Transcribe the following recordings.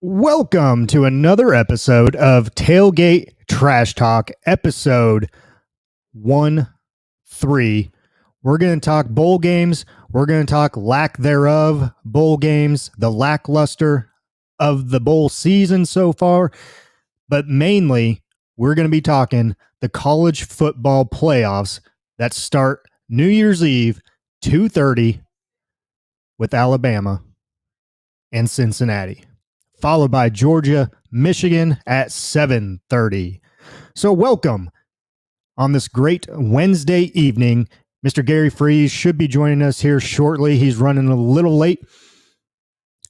Welcome to another episode of Tailgate Trash Talk, episode 1-3. We're going to talk bowl games. We're going to talk lack thereof bowl games, the lackluster of the bowl season so far. But mainly, we're going to be talking the college football playoffs that start New Year's Eve, 2:30 with Alabama and Cincinnati, followed by Georgia, Michigan at 7:30. So welcome on this great Wednesday evening. Mr. Gary Freeze should be joining us here shortly. He's running a little late.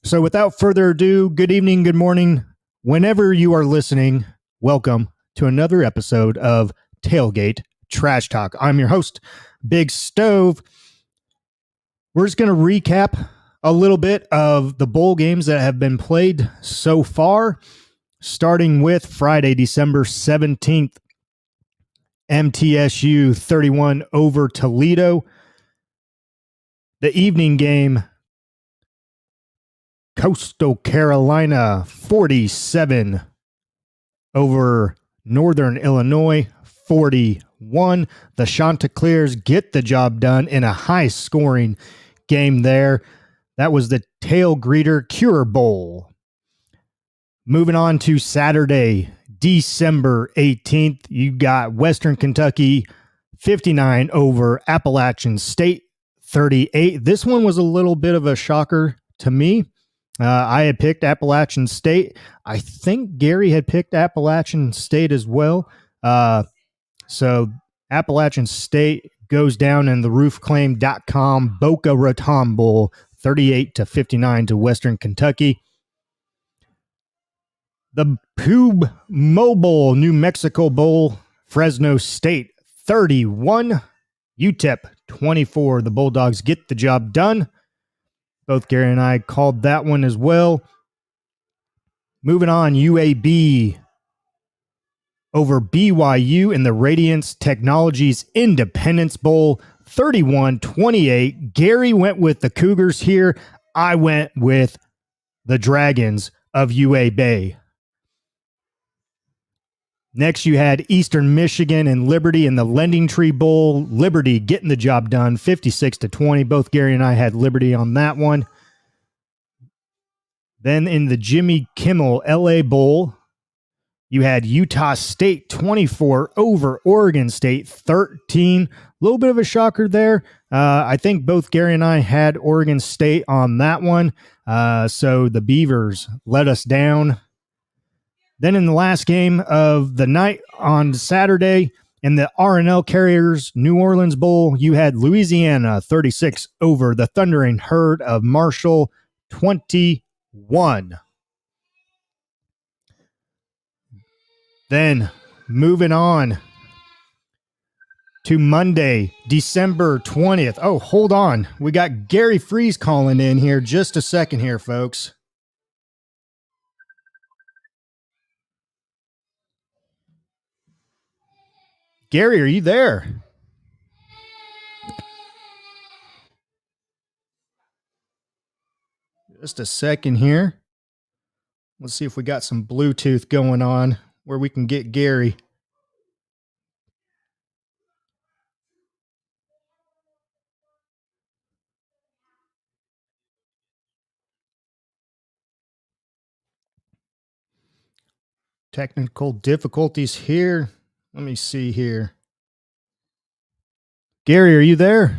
So without further ado, good evening, good morning. Whenever you are listening, welcome to another episode of Tailgate Trash Talk. I'm your host, Big Stove. We're just going to recap a little bit of the bowl games that have been played so far, starting with Friday, December 17th, MTSU 31 over Toledo. The evening game, Coastal Carolina 47 over Northern Illinois 41. The Chanticleers get the job done in a high-scoring game there. That was the Tail Greeter Cure Bowl. Moving on to Saturday, December 18th, you got Western Kentucky 59 over Appalachian State 38. This one was a little bit of a shocker to me. I had picked Appalachian State. I think Gary had picked Appalachian State as well. So Appalachian State goes down in the roofclaim.com Boca Raton Bowl 38-59 to Western Kentucky. The Pube Mobile New Mexico Bowl, Fresno State 31, UTEP 24. The Bulldogs get the job done. Both Gary and I called that one as well. Moving on, UAB over BYU in the Radiance Technologies Independence Bowl, 31-28. Gary went with the Cougars here. I went with the Dragons of UAB. Next, you had Eastern Michigan and Liberty in the Lending Tree Bowl. Liberty getting the job done, 56-20. Both Gary and I had Liberty on that one. Then in the Jimmy Kimmel LA Bowl, you had Utah State 24 over Oregon State 13. A little bit of a shocker there. I think both Gary and I had Oregon State on that one. So the Beavers let us down. Then in the last game of the night on Saturday, in the R&L Carriers New Orleans Bowl, you had Louisiana 36 over the Thundering Herd of Marshall 21. Then moving on to Monday, December 20th. Oh, hold on. We got Gary Freeze calling in here. Just a second here, folks. Gary, are you there? Just a second here. Let's see if we got some Bluetooth going on where we can get Gary. Technical difficulties here. Let me see here. Gary, are you there?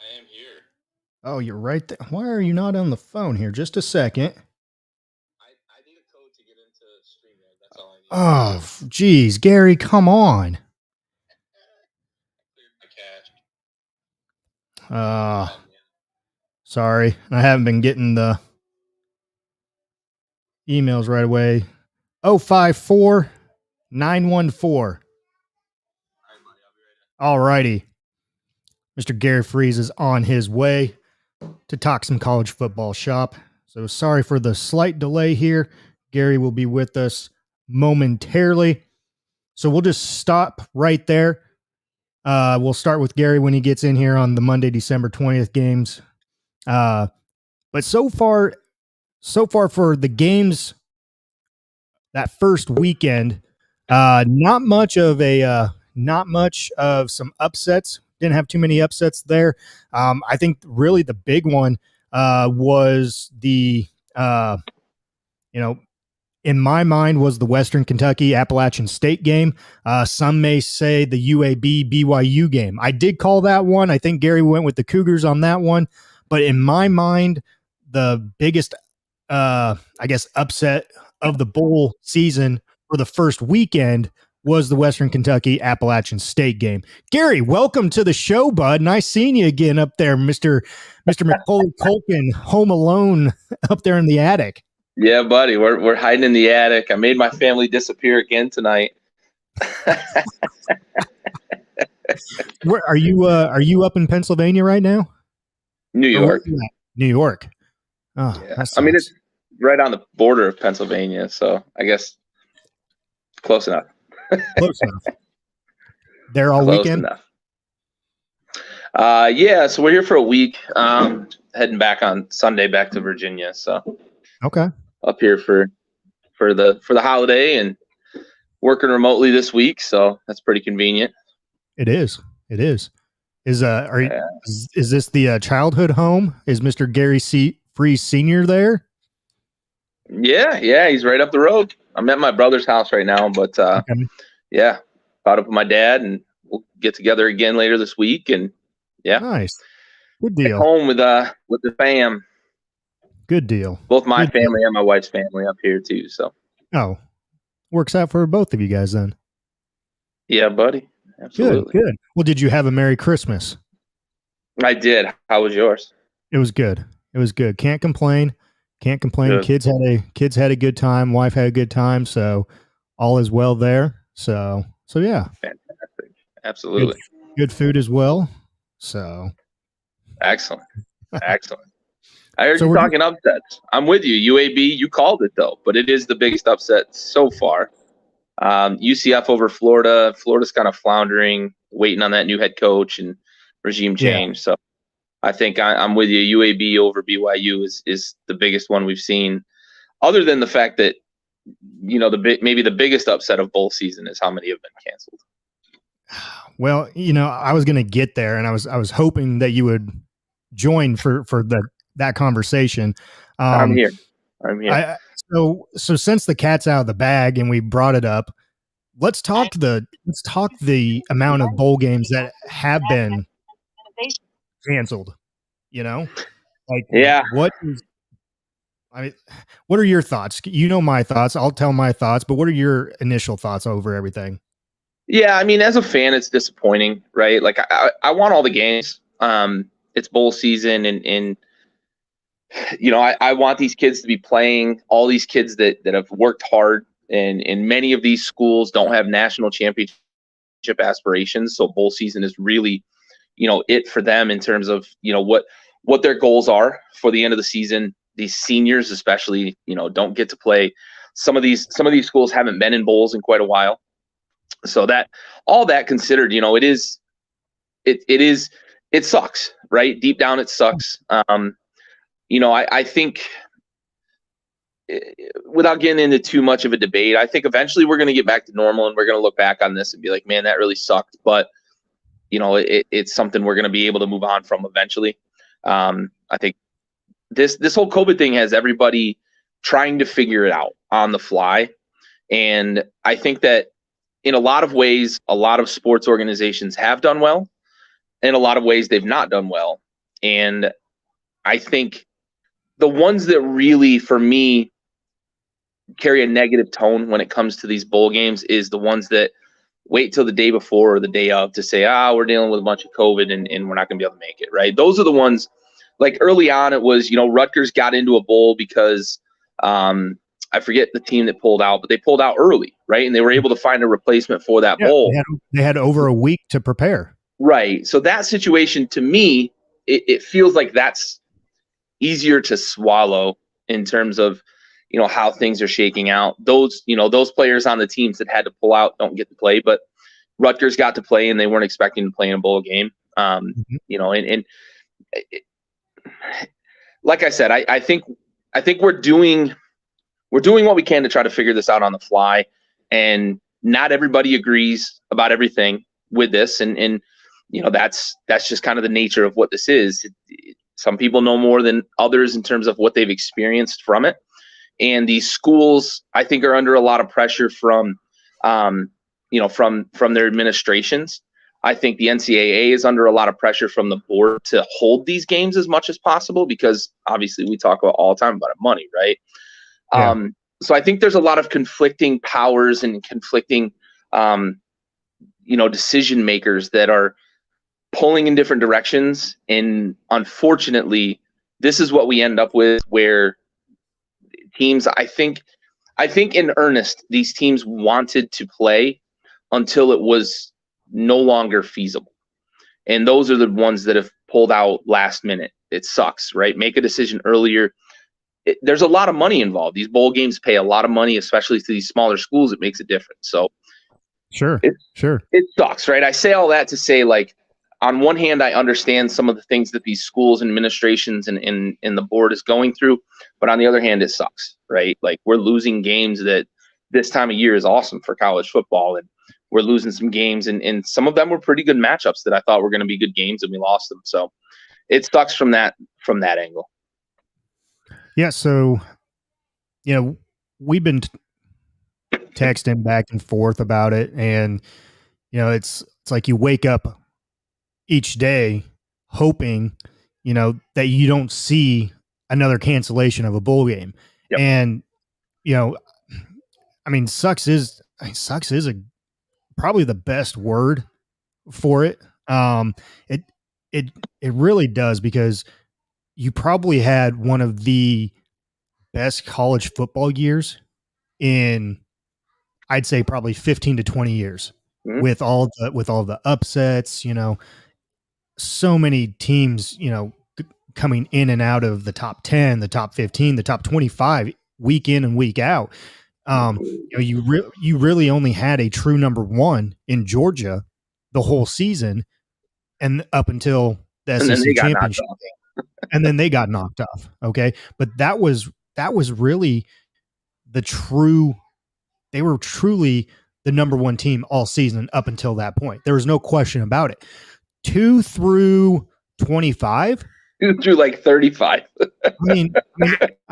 I am here. Oh, you're right there. Why are you not on the phone here? Just a second. I need a code to get into StreamYard. That's all I need. Oh, geez, Gary, come on. Cleared my cache. Sorry. I haven't been getting the emails right away. 054 914. All righty. Mr. Gary Freeze is on his way to talk some college football shop. So sorry for the slight delay here. Gary will be with us momentarily. So we'll just stop right there. We'll start with Gary when he gets in here on the Monday, December 20th games. But so far, so far for the games that first weekend, not much of some upsets. Didn't have too many upsets there. I think really the big one was the you know, in my mind, was the Western Kentucky Appalachian State game. Some may say the UAB BYU game. I did call that one. I think Gary went with the Cougars on that one. But in my mind, the biggest, I guess, upset of the bowl season for the first weekend was the Western Kentucky Appalachian State game. Gary, welcome to the show, bud. Nice seeing you again up there, Mr. McCully Culkin, home alone up there in the attic. Yeah, buddy, we're hiding in the attic. I made my family disappear again tonight. Where are you? Are you up in Pennsylvania right now? New York. New York. Oh, yeah. I mean, it's right on the border of Pennsylvania, so I guess close enough. Close enough. There all close weekend? Enough. Yeah, so we're here for a week. Heading back on Sunday back to Virginia. So okay. Up here for the holiday and working remotely this week, so that's pretty convenient. It is. It is. Is is this the childhood home? Is Mr. Gary Freeze Sr. there? Yeah, he's right up the road. I'm at my brother's house right now, but yeah, caught up with my dad, and we'll get together again later this week. And yeah, nice, good deal. Home with the fam. Good deal. Both my family and my wife's family up here too. So works out for both of you guys then. Yeah, buddy. Absolutely. Good. Well, did you have a Merry Christmas? I did. How was yours? It was good. Can't complain. Good. Kids had a good time. Wife had a good time. So all is well there. So yeah. Fantastic. Absolutely. Good food as well. So excellent. I heard you talking upsets. I'm with you. UAB, you called it though, but it is the biggest upset so far. UCF over Florida. Florida's kind of floundering, waiting on that new head coach and regime change. Yeah. So I think I'm with you. UAB over BYU is the biggest one we've seen, other than the fact that, maybe the biggest upset of bowl season is how many have been canceled. Well, I was going to get there, and I was hoping that you would join for that conversation. I'm here. So since the cat's out of the bag and we brought it up, let's talk the amount of bowl games that have been canceled. What are your thoughts? My thoughts. I'll tell my thoughts, but what are your initial thoughts over everything? Yeah, I mean, as a fan, it's disappointing, right? Like I want all the games. It's bowl season, and I want these kids to be playing. All these kids that have worked hard, and many of these schools don't have national championship aspirations. So bowl season is really, it for them in terms of what their goals are for the end of the season. These seniors, especially, don't get to play. Some of these schools haven't been in bowls in quite a while. So that all that considered, it sucks, right? Deep down, it sucks. I think, without getting into too much of a debate, I think eventually we're going to get back to normal, and we're going to look back on this and be like, man, that really sucked. But, it's something we're going to be able to move on from eventually. I think this whole COVID thing has everybody trying to figure it out on the fly. And I think that in a lot of ways, a lot of sports organizations have done well. In a lot of ways, they've not done well. And I think the ones that really, for me, carry a negative tone when it comes to these bowl games is the ones that wait till the day before or the day of to say, we're dealing with a bunch of COVID and we're not going to be able to make it, right? Those are the ones, like early on, it was, Rutgers got into a bowl because I forget the team that pulled out, but they pulled out early, right? And they were able to find a replacement for that bowl. They had over a week to prepare. Right. So that situation, to me, it feels like that's easier to swallow in terms of, how things are shaking out. Those players on the teams that had to pull out don't get to play, but Rutgers got to play, and they weren't expecting to play in a bowl game. And like I said, I think I think we're doing what we can to try to figure this out on the fly, and not everybody agrees about everything with this, and that's just kind of the nature of what this is. Some people know more than others in terms of what they've experienced from it, and these schools, I think, are under a lot of pressure from their administrations. I think the NCAA is under a lot of pressure from the board to hold these games as much as possible, because obviously we talk about all the time about money, right? Yeah. So I think there's a lot of conflicting powers and conflicting, decision makers that are pulling in different directions. And unfortunately, this is what we end up with, where teams, I think in earnest, these teams wanted to play until it was no longer feasible. And those are the ones that have pulled out last minute. It sucks, right? Make a decision earlier. There's a lot of money involved. These bowl games pay a lot of money, especially to these smaller schools. It makes a difference. So sure. It sucks, right? I say all that to say, like, on one hand, I understand some of the things that these schools and administrations and the board is going through, but on the other hand, it sucks, right? Like, we're losing games that this time of year is awesome for college football, and we're losing some games, and some of them were pretty good matchups that I thought were going to be good games, and we lost them. So it sucks from that angle. Yeah. So, we've been texting back and forth about it, and it's like you wake up each day hoping that you don't see another cancellation of a bowl game. Yep. And I mean, sucks is probably the best word for it. It really does, because you probably had one of the best college football years in, I'd say, probably 15 to 20 years, with all the upsets, so many teams, coming in and out of the top 10, the top 15, the top 25 week in and week out. You really only had a true number one in Georgia the whole season, and up until the SEC championship. And then they got knocked off. Okay. But that was really they were truly the number one team all season up until that point. There was no question about it. 2 through 25. 2 through like 35. I mean,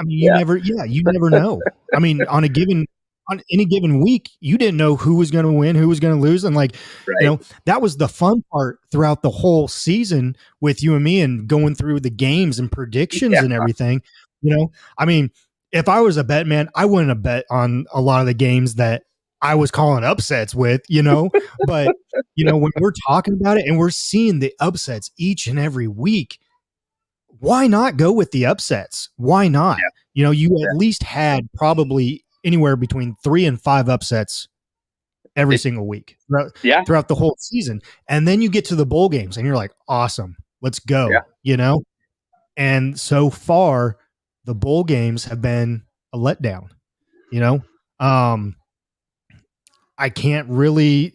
you never know. I mean, on any given week, you didn't know who was going to win, who was going to lose. And right. That was the fun part throughout the whole season with you and me, and going through the games and predictions and everything. I mean, if I was a bet man, I wouldn't have bet on a lot of the games that I was calling upsets with, but when we're talking about it and we're seeing the upsets each and every week, why not go with the upsets? Why not? Yeah. You at least had probably anywhere between 3 and 5 upsets every single week throughout the whole season. And then you get to the bowl games and you're like, awesome, let's go, And so far the bowl games have been a letdown, I can't really,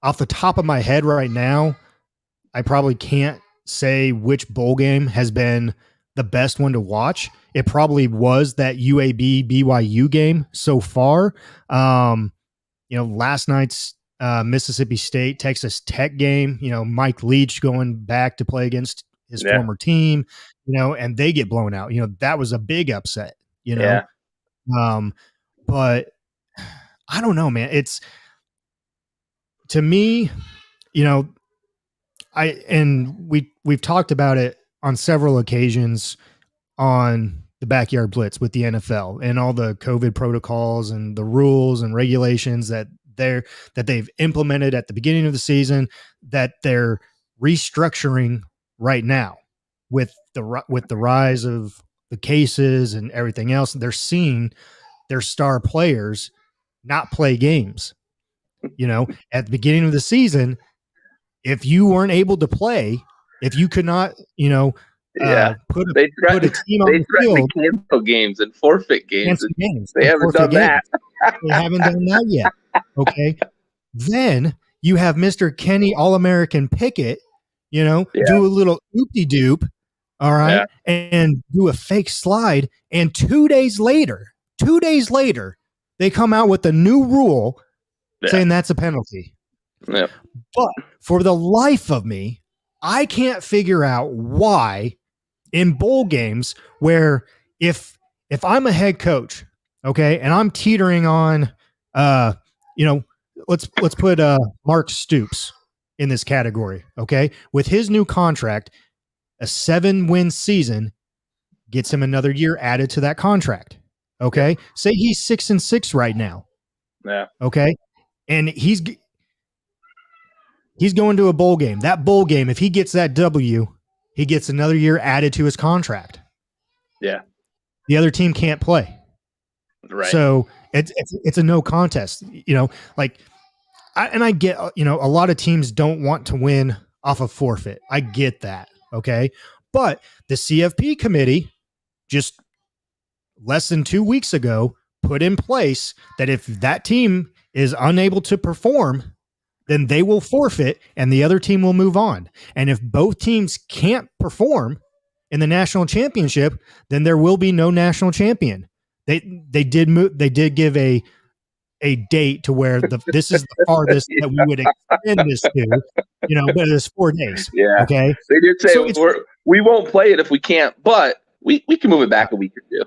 off the top of my head right now, I probably can't say which bowl game has been the best one to watch. It probably was that UAB BYU game so far. Last night's Mississippi State Texas Tech game, Mike Leach going back to play against his former team, and they get blown out. That was a big upset, but I don't know, man. It's, to me, we've talked about it on several occasions on the Backyard Blitz with the NFL and all the COVID protocols and the rules and regulations that they've implemented at the beginning of the season, that they're restructuring right now with the rise of the cases and everything else. They're seeing their star players not play games. At the beginning of the season, if you weren't able to play, if you could not, put a team on the field, to cancel games and forfeit games. They haven't done that. They haven't done that yet. Okay. Then you have Mr. Kenny All-American Pickett, do a little oopty-doop. All right. Yeah. And do a fake slide. And 2 days later, they come out with a new rule saying that's a penalty. Yeah. But for the life of me, I can't figure out why in bowl games where if I'm a head coach, okay, and I'm teetering on let's put Mark Stoops in this category, okay? With his new contract, a 7-win season gets him another year added to that contract. Okay? Yeah. Say he's 6-6 right now. Yeah. Okay? And he's going to a bowl game. That bowl game, if he gets that W, he gets another year added to his contract. Yeah. The other team can't play. Right. So it's a no contest. I get, a lot of teams don't want to win off a forfeit. I get that. Okay. But the CFP committee just less than 2 weeks ago put in place that if that team is unable to perform, then they will forfeit and the other team will move on. And if both teams can't perform in the national championship, then there will be no national champion. They did give a date to where this is the farthest that we would extend this to, but it's 4 days. Yeah. Okay. They did say we won't play it if we can't, but we can move it back a week or two.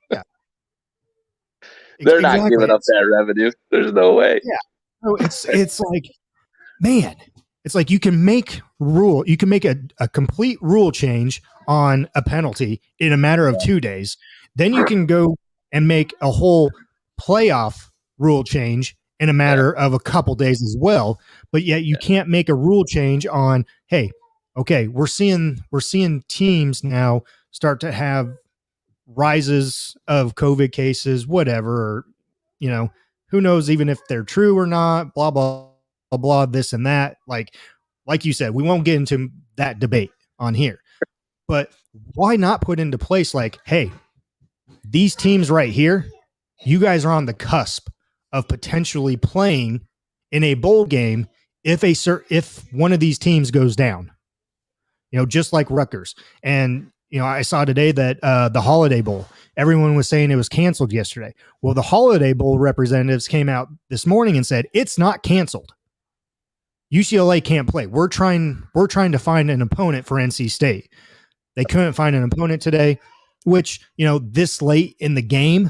Yeah. They're not giving up that revenue. There's no way. Yeah. So it's like, man, it's like you can make a complete rule change on a penalty in a matter of 2 days. Then you can go and make a whole playoff rule change in a matter of a couple days as well. But yet you can't make a rule change on, hey, okay, we're seeing teams now start to have rises of COVID cases, whatever, or, who knows even if they're true or not, blah, blah, blah, blah, this and that. Like you said, we won't get into that debate on here. But why not put into place like, hey, these teams right here, you guys are on the cusp of potentially playing in a bowl game if one of these teams goes down, just like Rutgers. And, I saw today that the Holiday Bowl, everyone was saying it was canceled yesterday. Well, the Holiday Bowl representatives came out this morning and said it's not canceled. UCLA can't play. We're trying to find an opponent for NC State. They couldn't find an opponent today, which, this late in the game.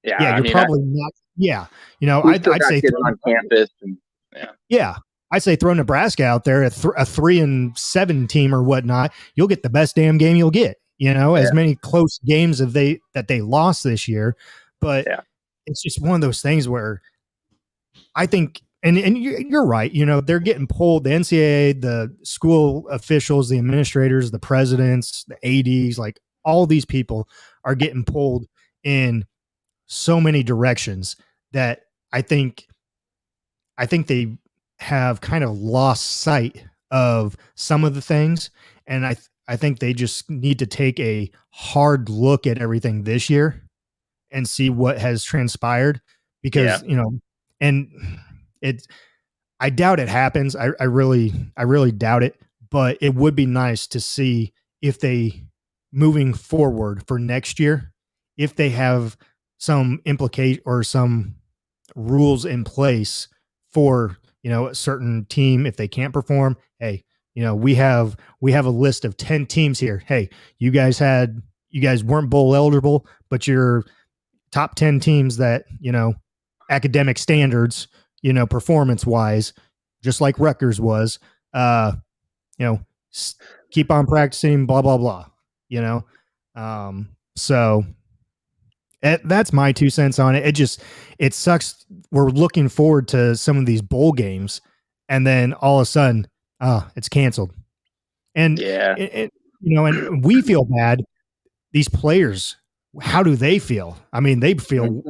Yeah, you're probably not. Yeah. I'd say on campus. I'd say throw Nebraska out there, a 3-7 team or whatnot. You'll get the best damn game you'll get, as many close games that they lost this year. But it's just one of those things where I think, and you're right, they're getting pulled. The NCAA, the school officials, the administrators, the presidents, the ADs, like all these people are getting pulled in so many directions that I think they have kind of lost sight of some of the things. And I think they just need to take a hard look at everything this year and see what has transpired because, and I doubt it happens. I really doubt it, but it would be nice to see if they moving forward for next year, if they have some implicate or some rules in place for, a certain team. If they can't perform, hey, we have a list of 10 teams here. Hey, you guys weren't bowl eligible, but your top 10 teams that, academic standards, performance wise, just like Rutgers was, keep on practicing, blah, blah, blah, so that's my 2 cents on it. It sucks. We're looking forward to some of these bowl games and then all of a sudden, it's canceled. And, and we feel bad. These players, how do they feel? I mean, they feel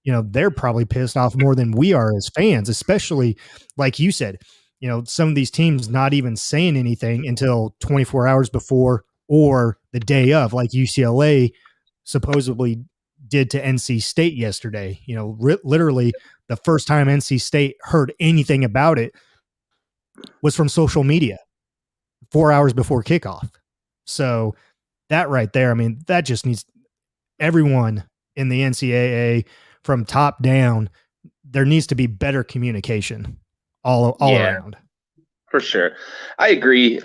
they're probably pissed off more than we are as fans, especially like you said, some of these teams not even saying anything until 24 hours before or the day of, like UCLA supposedly did to NC State yesterday. Literally the first time NC State heard anything about it was from social media 4 hours before kickoff. So that right there, I mean, that just needs everyone in the NCAA from top down. There needs to be better communication all around. For sure. I agree.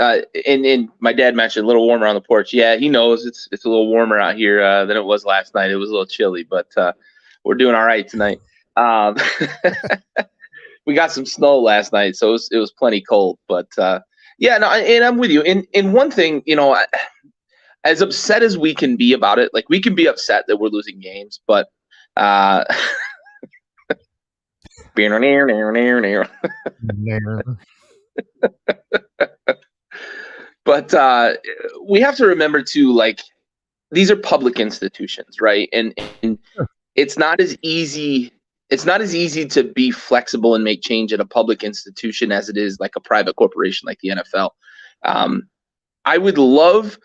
And my dad mentioned a little warmer on the porch. Yeah, he knows it's a little warmer out here than it was last night. It was a little chilly, but we're doing all right tonight. Um, we got some snow last night, so it was plenty cold. But yeah, no, and I'm with you. And one thing, as upset as we can be about it, like we can be upset that we're losing games, but but we have to remember too, like these are public institutions, right? And it's not as easy. It's not as easy to be flexible and make change at a public institution as it is like a private corporation like the NFL. I would love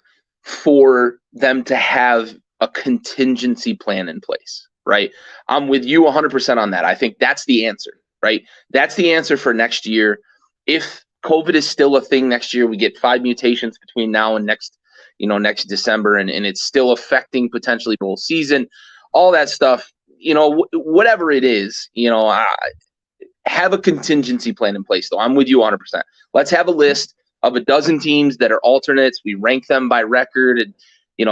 for them to have a contingency plan in place, right? I'm with you 100% on that. I think that's the answer, right? That's the answer for next year. If COVID is still a thing next year, we get 5 mutations between now and next December, and it's still affecting potentially the whole season, all that stuff, whatever it is, have a contingency plan in place, though. I'm with you 100%. Let's have a list of a dozen teams that are alternates. We rank them by record and,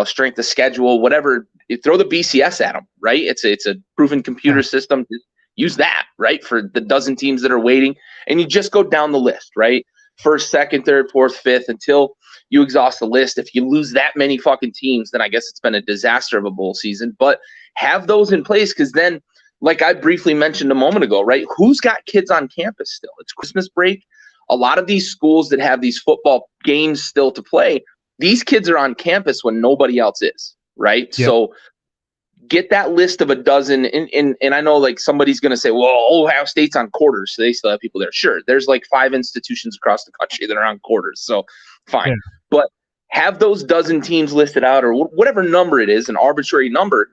strength of schedule, whatever. You throw the BCS at them, right? It's a proven computer system. Use that, right, for the dozen teams that are waiting. And you just go down the list, right? First, second, third, fourth, fifth, until you exhaust the list. If you lose that many fucking teams, then I guess it's been a disaster of a bowl season. But have those in place, because then, like I briefly mentioned a moment ago, right, who's got kids on campus still? It's Christmas break. A lot of these schools that have these football games still to play, these kids are on campus when nobody else is, right? Yep. So get that list of a dozen. And I know like somebody's going to say, well, Ohio State's on quarters, so they still have people there. Sure, there's like 5 institutions across the country that are on quarters, so fine. Yeah. But have those dozen teams listed out, or whatever number it is, an arbitrary number,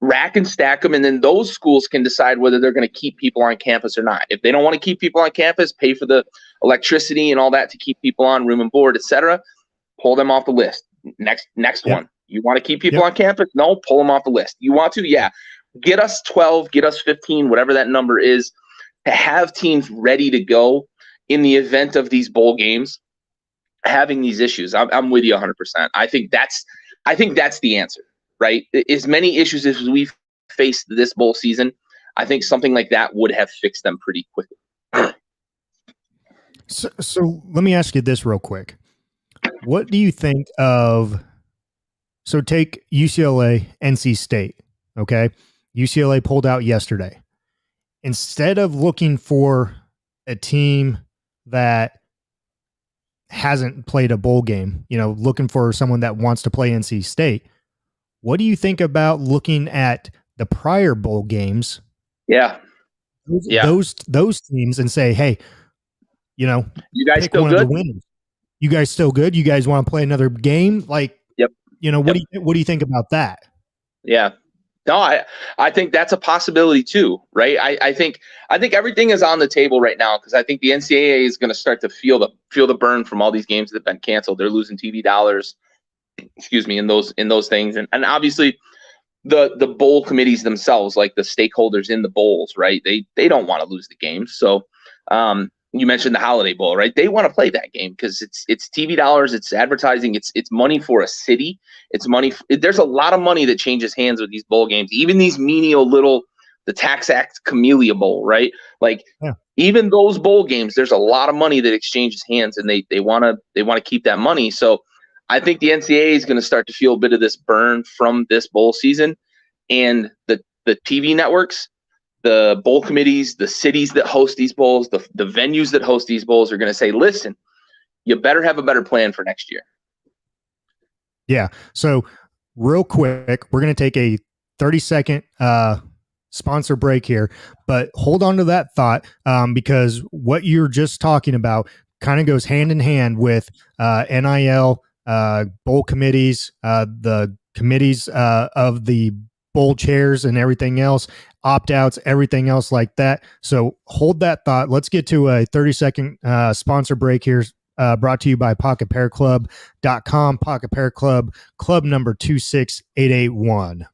rack and stack them, and then those schools can decide whether they're going to keep people on campus or not. If they don't want to keep people on campus, pay for the electricity and all that to keep people on, room and board, etc., pull them off the list. Next yep. one. You want to keep people on campus? No, pull them off the list. You want to? Yeah. Get us 12, get us 15, whatever that number is, to have teams ready to go in the event of these bowl games having these issues. I'm with you 100%. I think that's the answer, right? As many issues as we've faced this bowl season, I think something like that would have fixed them pretty quickly. So let me ask you this real quick. What do you think of, so take UCLA, NC State, okay? UCLA pulled out yesterday. Instead of looking for a team that hasn't played a bowl game, looking for someone that wants to play NC State, what do you think about looking at the prior bowl games? Yeah. Those teams and say, hey, you guys still good? You guys still good? You guys want to play another game? Like, yep. What do you think about that? Yeah. No, I think that's a possibility too, right? I think everything is on the table right now, because I think the NCAA is going to start to feel the burn from all these games that have been canceled. They're losing TV dollars, in those things, and obviously the bowl committees themselves, like the stakeholders in the bowls, right? They don't want to lose the games. So you mentioned the Holiday Bowl, right? They want to play that game because it's TV dollars, it's advertising, it's money for a city. It's money. There's a lot of money that changes hands with these bowl games. Even these menial little, the Tax Act Camellia Bowl, right? Like even those bowl games, there's a lot of money that exchanges hands, and they want to keep that money. So I think the NCAA is going to start to feel a bit of this burn from this bowl season, and the TV networks, the bowl committees, the cities that host these bowls, the venues that host these bowls are going to say, listen, you better have a better plan for next year. Yeah. So real quick, we're going to take a 30-second sponsor break here, but hold on to that thought, because what you're just talking about kind of goes hand in hand with NIL, bowl committees, the committees of the bowl chairs and everything else, opt-outs, everything else like that. So hold that thought. Let's get to a 30-second sponsor break here. brought to you by pocketpairclub.com. Pocket Pair Club, club number 26881.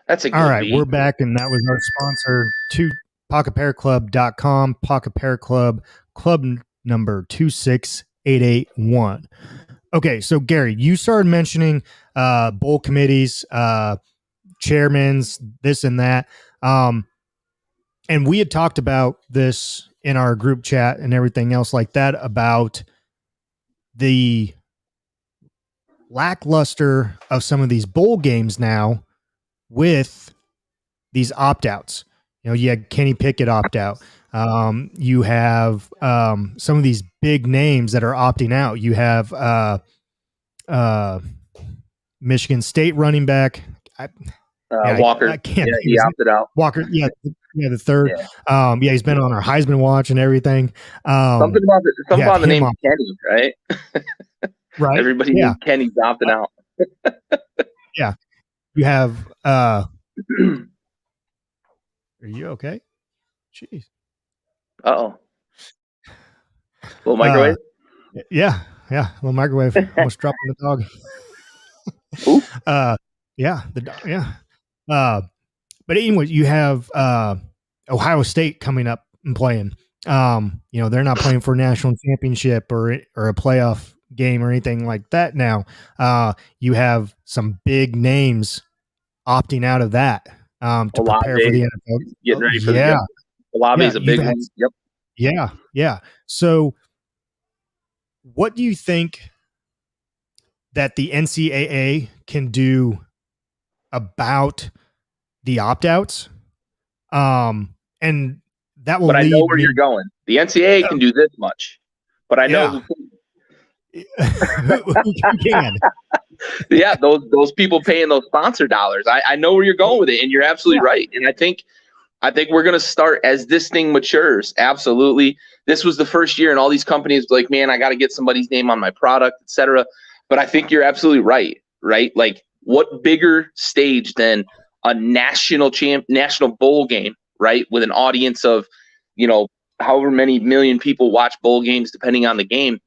That's a good All right, beat. we're back, and that was our sponsor to pocketpairclub.com. Pocket Pair Club, club number 26881. Okay, so Gary, you started mentioning bowl committees, chairmans, this and that. And we had talked about this in our group chat and everything else like that about the lackluster of some of these bowl games now with these opt-outs. You know, you had Kenny Pickett opt out. You have some of these big names that are opting out. You have Michigan State running back Walker. I can't. Yeah, he opted out. Walker. Yeah, the third. Yeah. He's been on our Heisman watch and everything. Something about the name off. Kenny, right? Right. Everybody knew Kenny's opting out. Yeah. You have. Are you okay? Jeez. Uh-oh. Little microwave? Yeah. Little microwave. Almost dropping the dog. The dog. Yeah. But anyway, you have Ohio State coming up and playing. They're not playing for a national championship or a playoff game or anything like that now. You have some big names opting out of that to prepare for the NFL. Getting ready for the game. Olave's a big one. Yep. Yeah. So what do you think that the NCAA can do about the opt-outs? And that will But I know where you're going. The NCAA can do this much, but I know who can. Yeah, those people paying those sponsor dollars. I know where you're going with it, and you're absolutely right. And I think we're going to start as this thing matures. Absolutely. This was the first year, and all these companies were like, man, I got to get somebody's name on my product, etc. But I think you're absolutely right? Like, what bigger stage than a national bowl game, right? With an audience of, however many million people watch bowl games, depending on the game.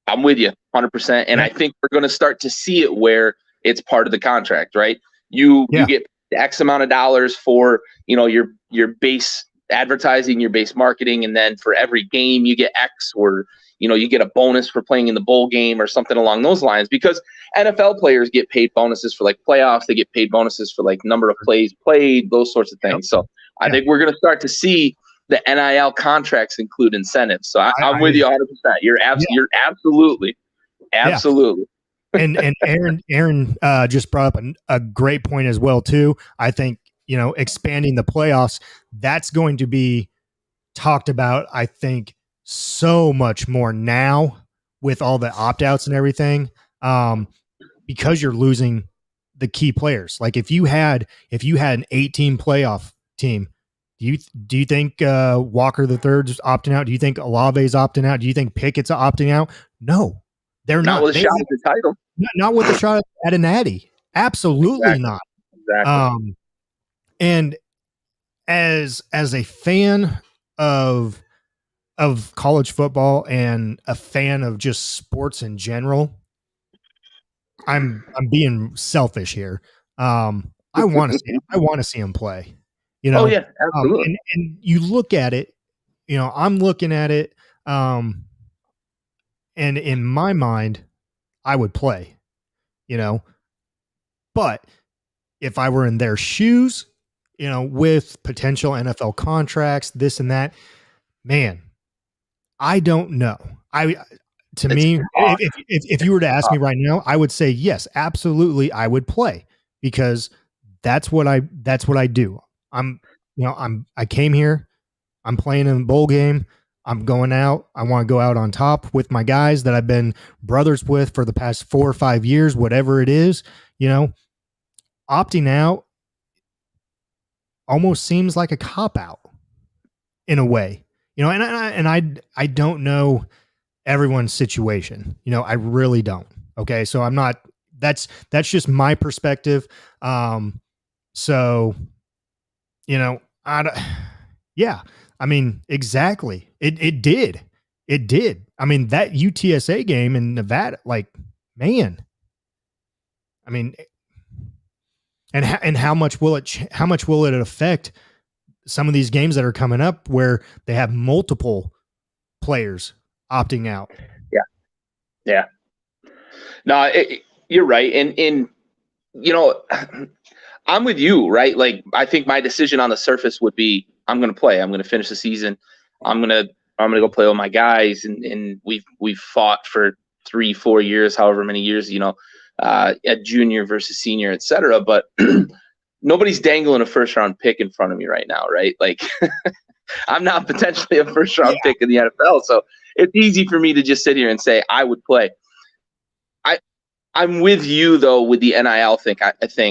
I'm with you 100%. And I think we're going to start to see it where it's part of the contract, right? You get X amount of dollars for, your base advertising, your base marketing. And then for every game you get X, or, you get a bonus for playing in the bowl game or something along those lines, because NFL players get paid bonuses for like playoffs. They get paid bonuses for like number of plays played, those sorts of things. So I think we're going to start to see the NIL contracts include incentives. So I'm with you 100%. You're absolutely. And Aaron just brought up a great point as well too. I think, expanding the playoffs, that's going to be talked about, I think, so much more now with all the opt-outs and everything, because you're losing the key players. Like if you had an 18 playoff team, do you think Walker the Third's opting out? Do you think Olave's opting out? Do you think Pickett's opting out? No, they're not. With a shot at the title. Not with a shot at a natty. Absolutely not. Exactly. And as a fan of college football and a fan of just sports in general, I'm being selfish here. I want to see him play. Oh yeah, absolutely. And you look at it, I'm looking at it, and in my mind, I would play, but if I were in their shoes, with potential NFL contracts, this and that, man, I don't know. To It's me, if you were to ask me right now, I would say yes, absolutely, I would play because that's what I do. I came here, I'm playing in a bowl game, I'm going out, I want to go out on top with my guys that I've been brothers with for the past 4 or 5 years, whatever it is, opting out almost seems like a cop out in a way, I don't know everyone's situation. I really don't. Okay. So I'm not, that's just my perspective. So, yeah, I mean, exactly. It did. It did. I mean, that UTSA game in Nevada, like, man, I mean, and how much will it affect some of these games that are coming up where they have multiple players opting out? Yeah. Yeah. No, you're right. And, I'm with you, right? Like, I think my decision on the surface would be, I'm going to play. I'm going to finish the season. I'm going to go play with my guys. And we've fought for 3-4 years, however many years, at junior versus senior, et cetera. But nobody's dangling a first round pick in front of me right now, right? Like, I'm not potentially a first round pick in the NFL. So it's easy for me to just sit here and say I would play. I'm with you though with the NIL thing.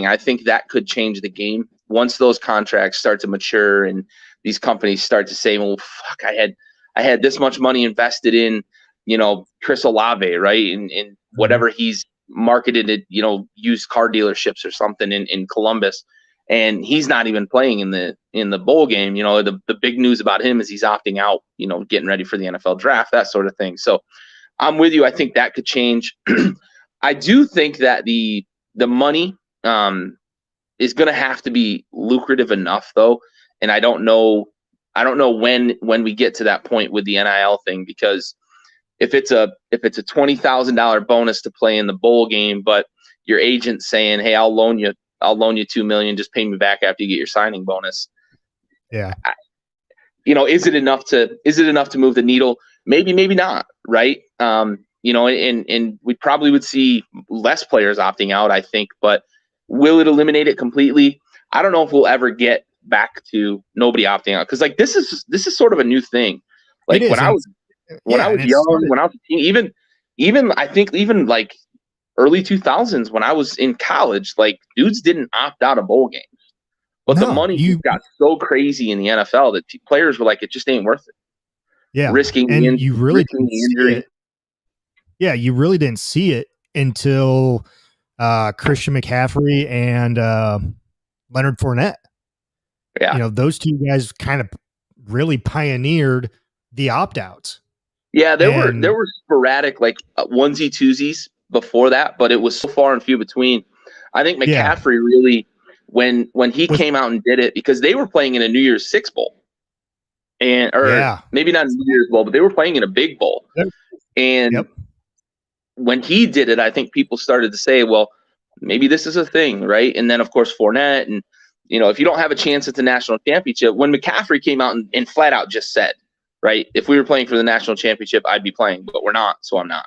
I think that could change the game once those contracts start to mature and these companies start to say, "Well, fuck, I had this much money invested in, Chris Olave, right? And whatever he's marketed at, used car dealerships or something in Columbus, and he's not even playing in the bowl game. The big news about him is he's opting out, getting ready for the NFL draft, that sort of thing. So I'm with you. I think that could change. I do think that the money is going to have to be lucrative enough, though, and I don't know when we get to that point with the NIL thing, because if it's a $20,000 bonus to play in the bowl game, but your agent's saying, "Hey, I'll loan you $2 million, just pay me back after you get your signing bonus." Yeah, is it enough to move the needle? Maybe not, right? And we probably would see less players opting out, I think, but will it eliminate it completely? I don't know if we'll ever get back to nobody opting out, because like this is sort of a new thing. Like when I was young, when I was a teen, even I think even like early 2000s when I was in college, like dudes didn't opt out of bowl games, but the money got so crazy in the NFL that players were like, it just ain't worth it. Yeah, risking and the you really risking the injury. Yeah, you really didn't see it until Christian McCaffrey and Leonard Fournette. Yeah, those two guys kind of really pioneered the opt-outs. Yeah, there were sporadic like onesie twosies before that, but it was so far and few between. I think McCaffrey really, when he came out and did it, because they were playing in a New Year's Six bowl, maybe not a New Year's bowl, but they were playing in a big bowl. And when he did it, I think people started to say, well, maybe this is a thing, right? And then of course Fournette, and if you don't have a chance at the national championship, when McCaffrey came out and flat out just said, right, if we were playing for the national championship, I'd be playing, but we're not, so I'm not.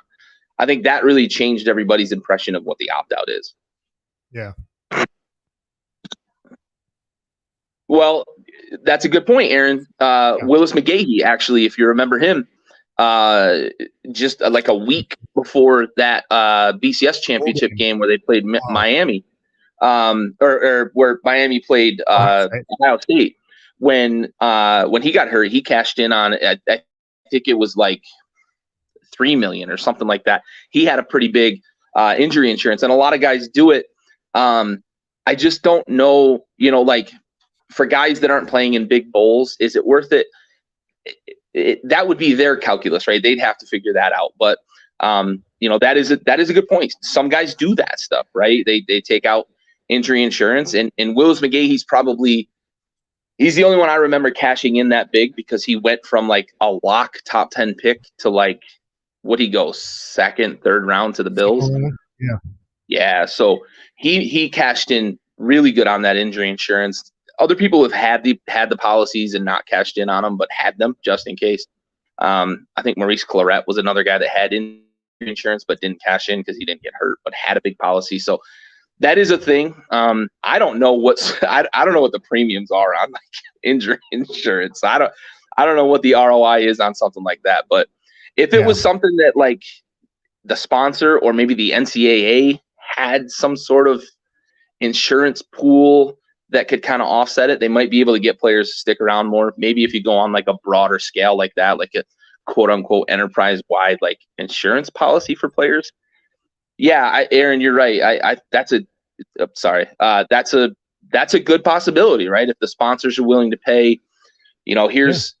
I think that really changed everybody's impression of what the opt-out is. Yeah. Well, that's a good point, Aaron. Willis McGahee, actually, if you remember him, just like a week before that BCS championship game where they played Miami, or where Miami played Ohio State. When he got hurt, he cashed in on, I think it was like $3 million or something like that. He had a pretty big injury insurance, and a lot of guys do it. I just don't know, like for guys that aren't playing in big bowls, is it worth it? That would be their calculus, right? They'd have to figure that out. But that is a good point. Some guys do that stuff, right? They take out injury insurance, and Willis McGahee, he's the only one I remember cashing in that big, because he went from like a lock top 10 pick to like, what'd he go, second, third round to the Bills? Yeah. So he cashed in really good on that injury insurance. Other people have had the policies and not cashed in on them, but had them just in case. I think Maurice Claret was another guy that had injury insurance but didn't cash in because he didn't get hurt but had a big policy. So that is a thing. I don't know I don't know what the premiums are on like injury insurance. I don't know what the ROI is on something like that. But if it was something that like the sponsor or maybe the NCAA had some sort of insurance pool that could kind of offset it, they might be able to get players to stick around more. Maybe if you go on like a broader scale like that, like a quote unquote enterprise wide like insurance policy for players. Yeah, Aaron, you're right. That's a good possibility, right? If the sponsors are willing to pay, here's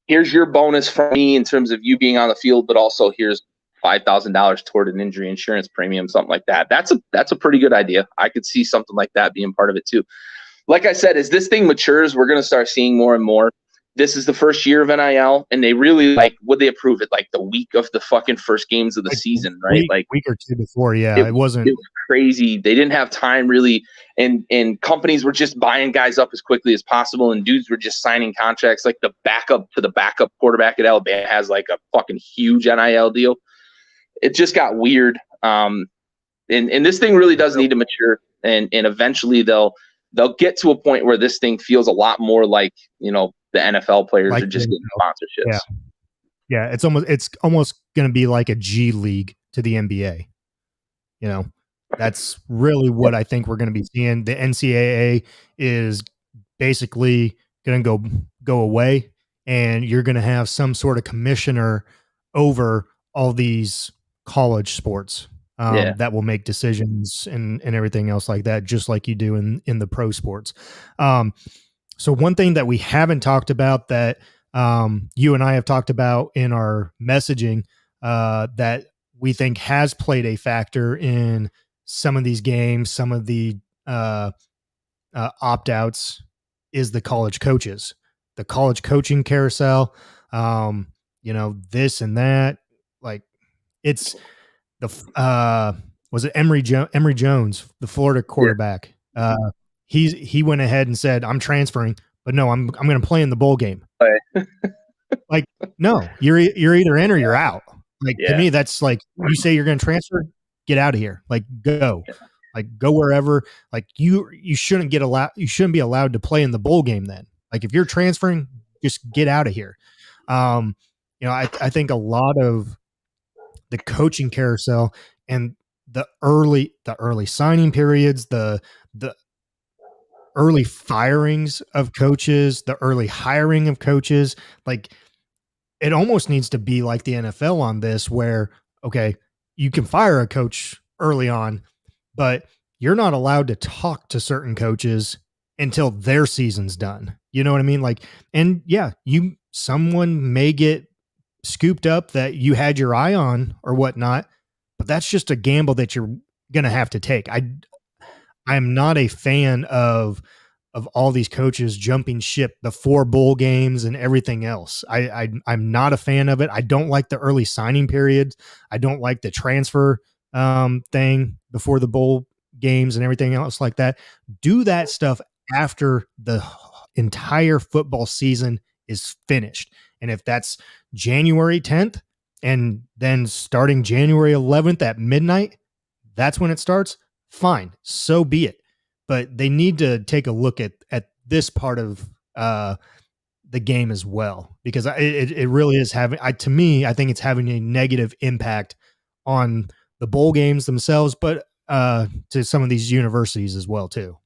your bonus from me in terms of you being on the field, but also here's $5,000 toward an injury insurance premium, something like that. That's a pretty good idea. I could see something like that being part of it too. Like I said, as this thing matures, we're going to start seeing more and more. This is the first year of NIL, and they really would they approve it like the week of the fucking first games of the season, right? Week or two before, it was crazy. They didn't have time really, and companies were just buying guys up as quickly as possible, and dudes were just signing contracts. Like the backup to the backup quarterback at Alabama has like a fucking huge NIL deal. It just got weird, and this thing really does need to mature, and eventually they'll get to a point where this thing feels a lot more like the NFL players are just getting sponsorships. Yeah, it's almost going to be like a G League to the NBA. That's really what I think we're going to be seeing. The NCAA is basically going to go away, and you're going to have some sort of commissioner over all these college sports that will make decisions and everything else like that, just like you do in the pro sports. So one thing that we haven't talked about that you and I have talked about in our messaging that we think has played a factor in some of these games, some of the opt-outs is the college coaches, the college coaching carousel, this and that. Like it's was it Emory Jones, the Florida quarterback? Yeah. He went ahead and said, "I'm transferring, but no, I'm going to play in the bowl game." Like, no, you're either in or you're out. Like to me, that's like you say you're going to transfer, get out of here. Like go, go wherever. Like you shouldn't you shouldn't be allowed to play in the bowl game then. Like if you're transferring, just get out of here. I think a lot of the coaching carousel and the early signing periods, the early firings of coaches, the early hiring of coaches, like it almost needs to be like the NFL on this where, okay, you can fire a coach early on, but you're not allowed to talk to certain coaches until their season's done. You know what I mean? Like, and yeah, someone may get scooped up that you had your eye on or whatnot, but that's just a gamble that you're going to have to take. I'm not a fan of all these coaches jumping ship before bowl games and everything else. I'm not a fan of it. I don't like the early signing periods. I don't like the transfer thing before the bowl games and everything else like that. Do that stuff after the entire football season is finished. And if that's January 10th and then starting January 11th at midnight, that's when it starts. Fine, so be it. But they need to take a look at this part of the game as well, because it really is having, to me, I think it's having a negative impact on the bowl games themselves, but to some of these universities as well too.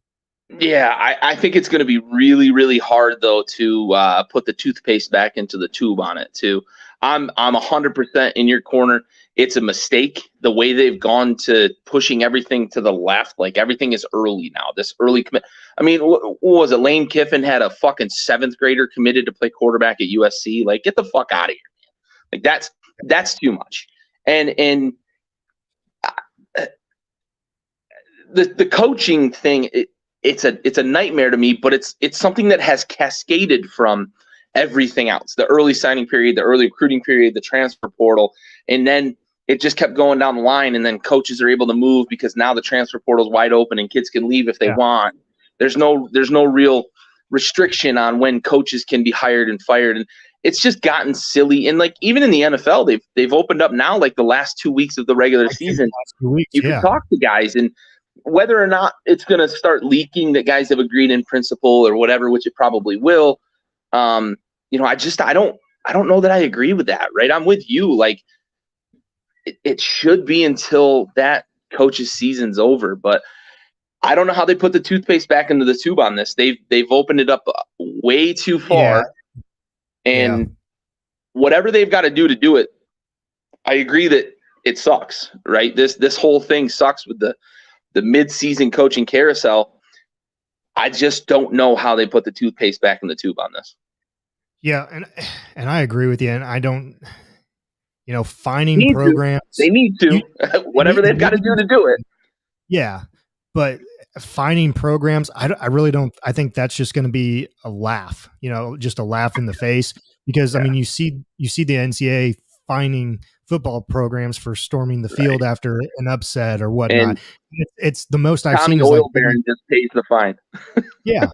Yeah, I think it's going to be really, really hard though to put the toothpaste back into the tube on it too. I'm 100% in your corner. It's a mistake the way they've gone to pushing everything to the left. Like everything is early now. This early commit. I mean, what was it? Lane Kiffin had a fucking 7th grader committed to play quarterback at USC. Like, get the fuck out of here, man. Like that's too much. And the coaching thing. It's a nightmare to me, but it's something that has cascaded from everything else. The early signing period, the early recruiting period, the transfer portal, and then it just kept going down the line, and then coaches are able to move because now the transfer portal is wide open and kids can leave if they want. There's no real restriction on when coaches can be hired and fired. it's just gotten silly. And like even in the NFL, they've opened up now, like the last 2 weeks of the regular season. Last 2 weeks, You can yeah. talk to guys, and whether or not it's going to start leaking that guys have agreed in principle or whatever, which it probably will. You know, I don't know that I agree with that. Right, I'm with you. Like it should be until that coach's season's over, but I don't know how they put the toothpaste back into the tube on this. They've opened it up way too far, and whatever they've got to do it. I agree that it sucks, right? This whole thing sucks with the mid-season coaching carousel. I just don't know how they put the toothpaste back in the tube on this. Yeah, and I agree with you, and I don't, finding programs. They need to. Whatever they've got to do it. Yeah, but finding programs, I really don't. I think that's just going to be a laugh, just a laugh in the face, because I mean, you see the NCAA finding football programs for storming the field after an upset or whatnot. And it's the most I've seen. Tommy Oil Baron just pays the fine. Yeah.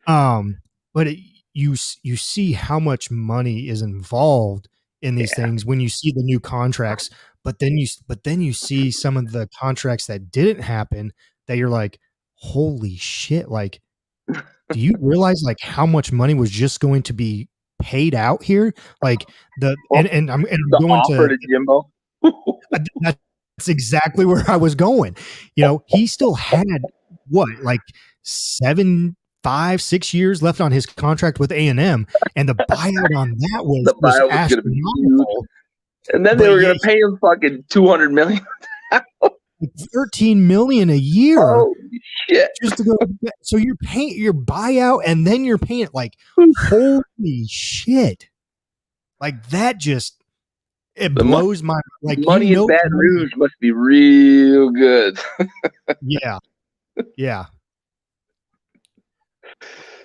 But you see how much money is involved in these things when you see the new contracts, but then you see some of the contracts that didn't happen that you're like, holy shit! Like, do you realize like how much money was just going to be paid out here? Like and I'm going to Jimbo. That's exactly where I was going. He still had like 5-6 years left on his contract with A&M, and the buyout on that was astronomical. And then they were going to pay him fucking $200 million. $13 million a year. Oh shit! Just to go. So you're paying your buyout, and then you're paying it. Like, holy shit! Like that just blows my like. Money in Baton Rouge must be real good. Yeah.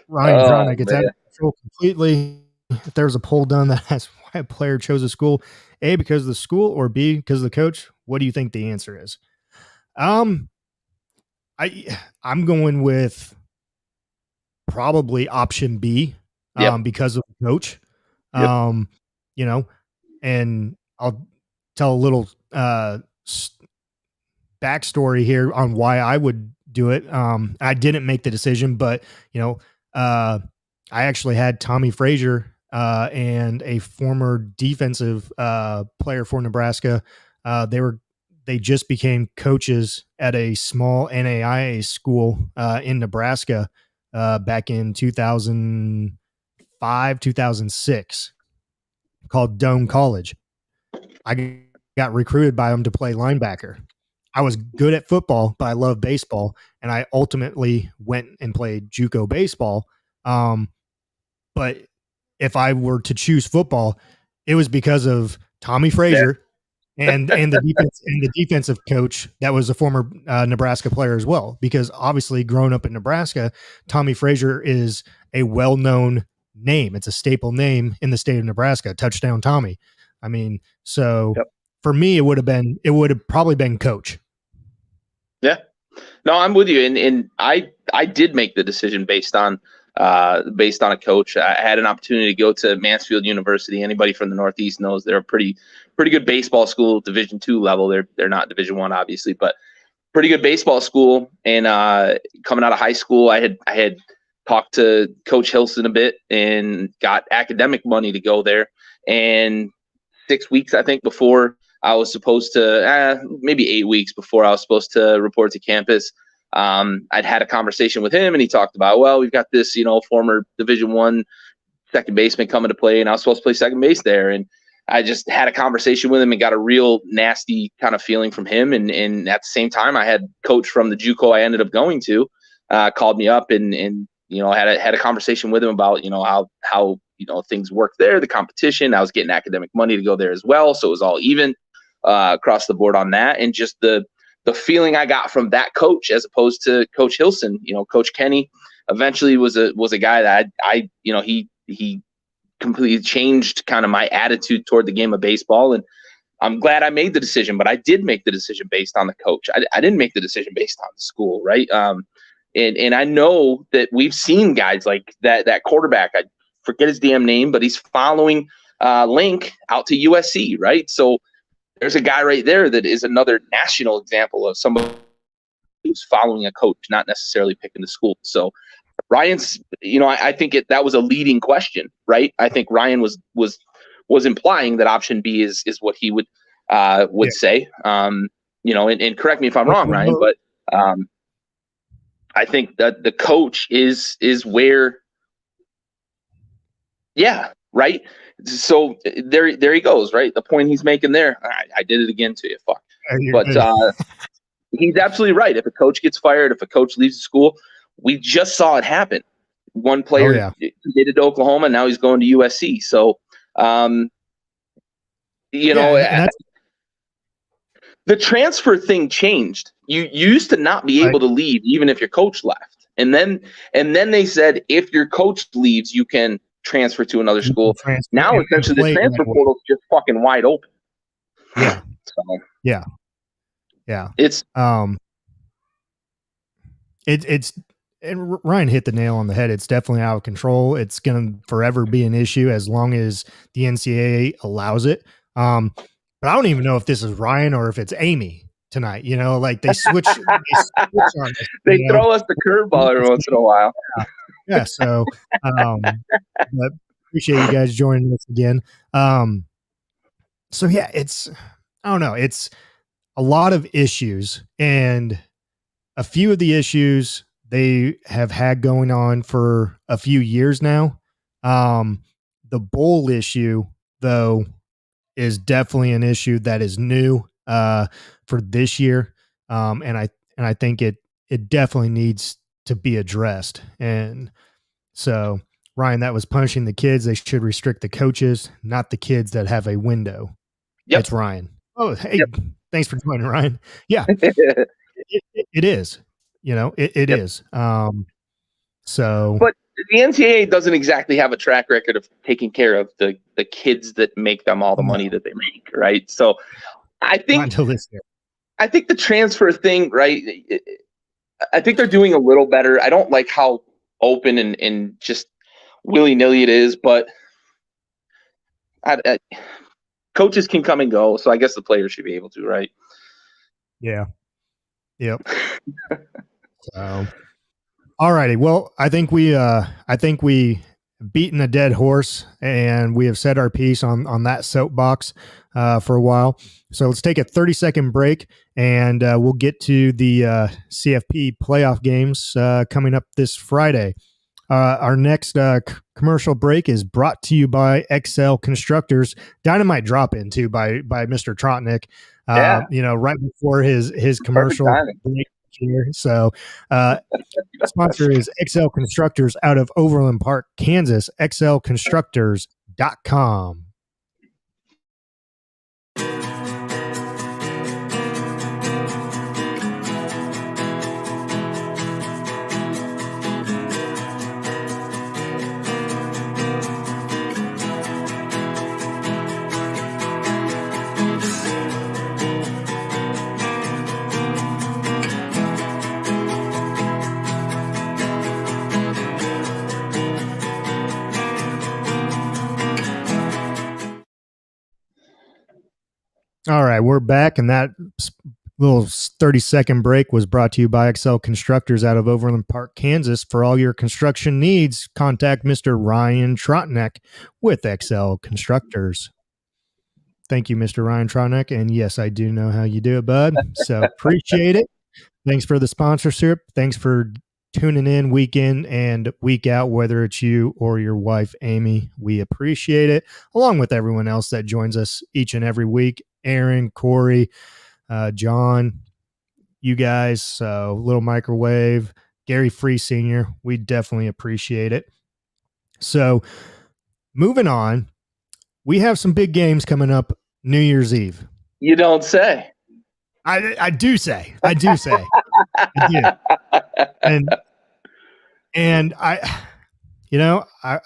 Ryan's trying to get that control completely. If there's a poll done that asks why a player chose a school, A, because of the school, or B, because of the coach, what do you think the answer is? I'm going with probably option B, because of the coach. And I'll tell a little backstory here on why I would do it. I didn't make the decision, but I actually had Tommy Frazier and a former defensive player for Nebraska. They just became coaches at a small NAIA school in Nebraska back in 2005, 2006, called Doane College. I got recruited by them to play linebacker. I was good at football, but I love baseball, and I ultimately went and played JUCO baseball. But if I were to choose football, it was because of Tommy Frazier and the defensive coach that was a former Nebraska player as well. Because obviously, growing up in Nebraska, Tommy Frazier is a well-known name. It's a staple name in the state of Nebraska. Touchdown Tommy. I mean, so. Yep. For me, it would have probably been coach. Yeah, no, I'm with you. And I did make the decision based on a coach. I had an opportunity to go to Mansfield University. Anybody from the Northeast knows they're a pretty good baseball school, Division II level. They're not Division I, obviously, but pretty good baseball school. And coming out of high school, I had talked to Coach Hilson a bit and got academic money to go there. And 6 weeks, I think, before I was supposed to, maybe 8 weeks before I was supposed to report to campus, I'd had a conversation with him, and he talked about, well, we've got this, former Division I second baseman coming to play, and I was supposed to play second base there. And I just had a conversation with him and got a real nasty kind of feeling from him. And at the same time, I had coach from the JUCO I ended up going to called me up and had a conversation with him about, how things work there, the competition. I was getting academic money to go there as well, so it was all even across the board on that. And just the feeling I got from that coach as opposed to Coach Hilson, Coach Kenny eventually was a guy that he completely changed kind of my attitude toward the game of baseball. And I'm glad I made the decision, but I did make the decision based on the coach. I didn't make the decision based on the school, right? And I know that we've seen guys like that quarterback. forget his damn name, but he's following Link out to USC, right? So there's a guy right there that is another national example of somebody who's following a coach, not necessarily picking the school. So Ryan's, I think that was a leading question, right? I think Ryan was implying that option B is what he would say. And correct me if I'm wrong, Ryan, but I think that the coach is where, right. So there he goes, right? The point he's making there. I did it again to you, fuck. But he's absolutely right. If a coach gets fired, if a coach leaves the school, we just saw it happen. One player did it to Oklahoma, now he's going to USC. So, the transfer thing changed. You used to not be able to leave even if your coach left. And then they said, if your coach leaves, you can transfer to another school. Now, essentially, the transfer portal is just fucking wide open. Yeah. So, yeah. It's and Ryan hit the nail on the head. It's definitely out of control. It's going to forever be an issue as long as the NCAA allows it. But I don't even know if this is Ryan or if it's Amy tonight. Like they switch on us, they throw us the curveball every once in a while. Yeah. So, but appreciate you guys joining us again. So yeah, I don't know. It's a lot of issues, and a few of the issues they have had going on for a few years now. The bowl issue, though, is definitely an issue that is new for this year, and I think it definitely needs to be addressed. And so, Ryan, that was punishing the kids. They should restrict the coaches, not the kids that have a window. Yep. It's Ryan. Oh, hey, Thanks for joining, Ryan. Yeah, it is. It is. So, but the NCAA doesn't exactly have a track record of taking care of the kids that make them all the money that they make, right? So, I think not until this year. I think the transfer thing, right? I think they're doing a little better. I don't like how open and just willy-nilly it is, but coaches can come and go, so I guess the players should be able to, right? Yeah. Yep. So, all righty. Well, I think we beaten a dead horse, and we have said our piece on that soapbox for a while. So let's take a 30-second break, and we'll get to the CFP playoff games coming up this Friday. Our next commercial break is brought to you by XL Constructors. Dynamite drop in too by Mr. Trotnick. Right before his commercial break here. So, sponsor is XL Constructors out of Overland Park, Kansas. XLConstructors.com. All right, we're back, and that little 30-second break was brought to you by XL Constructors out of Overland Park, Kansas. For all your construction needs, contact Mr. Ryan Trotnick with XL Constructors. Thank you, Mr. Ryan Trotnick, and yes, I do know how you do it, bud, so appreciate it. Thanks for the sponsorship. Thanks for tuning in week and week out, whether it's you or your wife, Amy. We appreciate it, along with everyone else that joins us each and every week. Aaron, Corey, John, you guys, Little Microwave, Gary Free Sr., we definitely appreciate it. So moving on, we have some big games coming up New Year's Eve. You don't say. I do say. I do. And I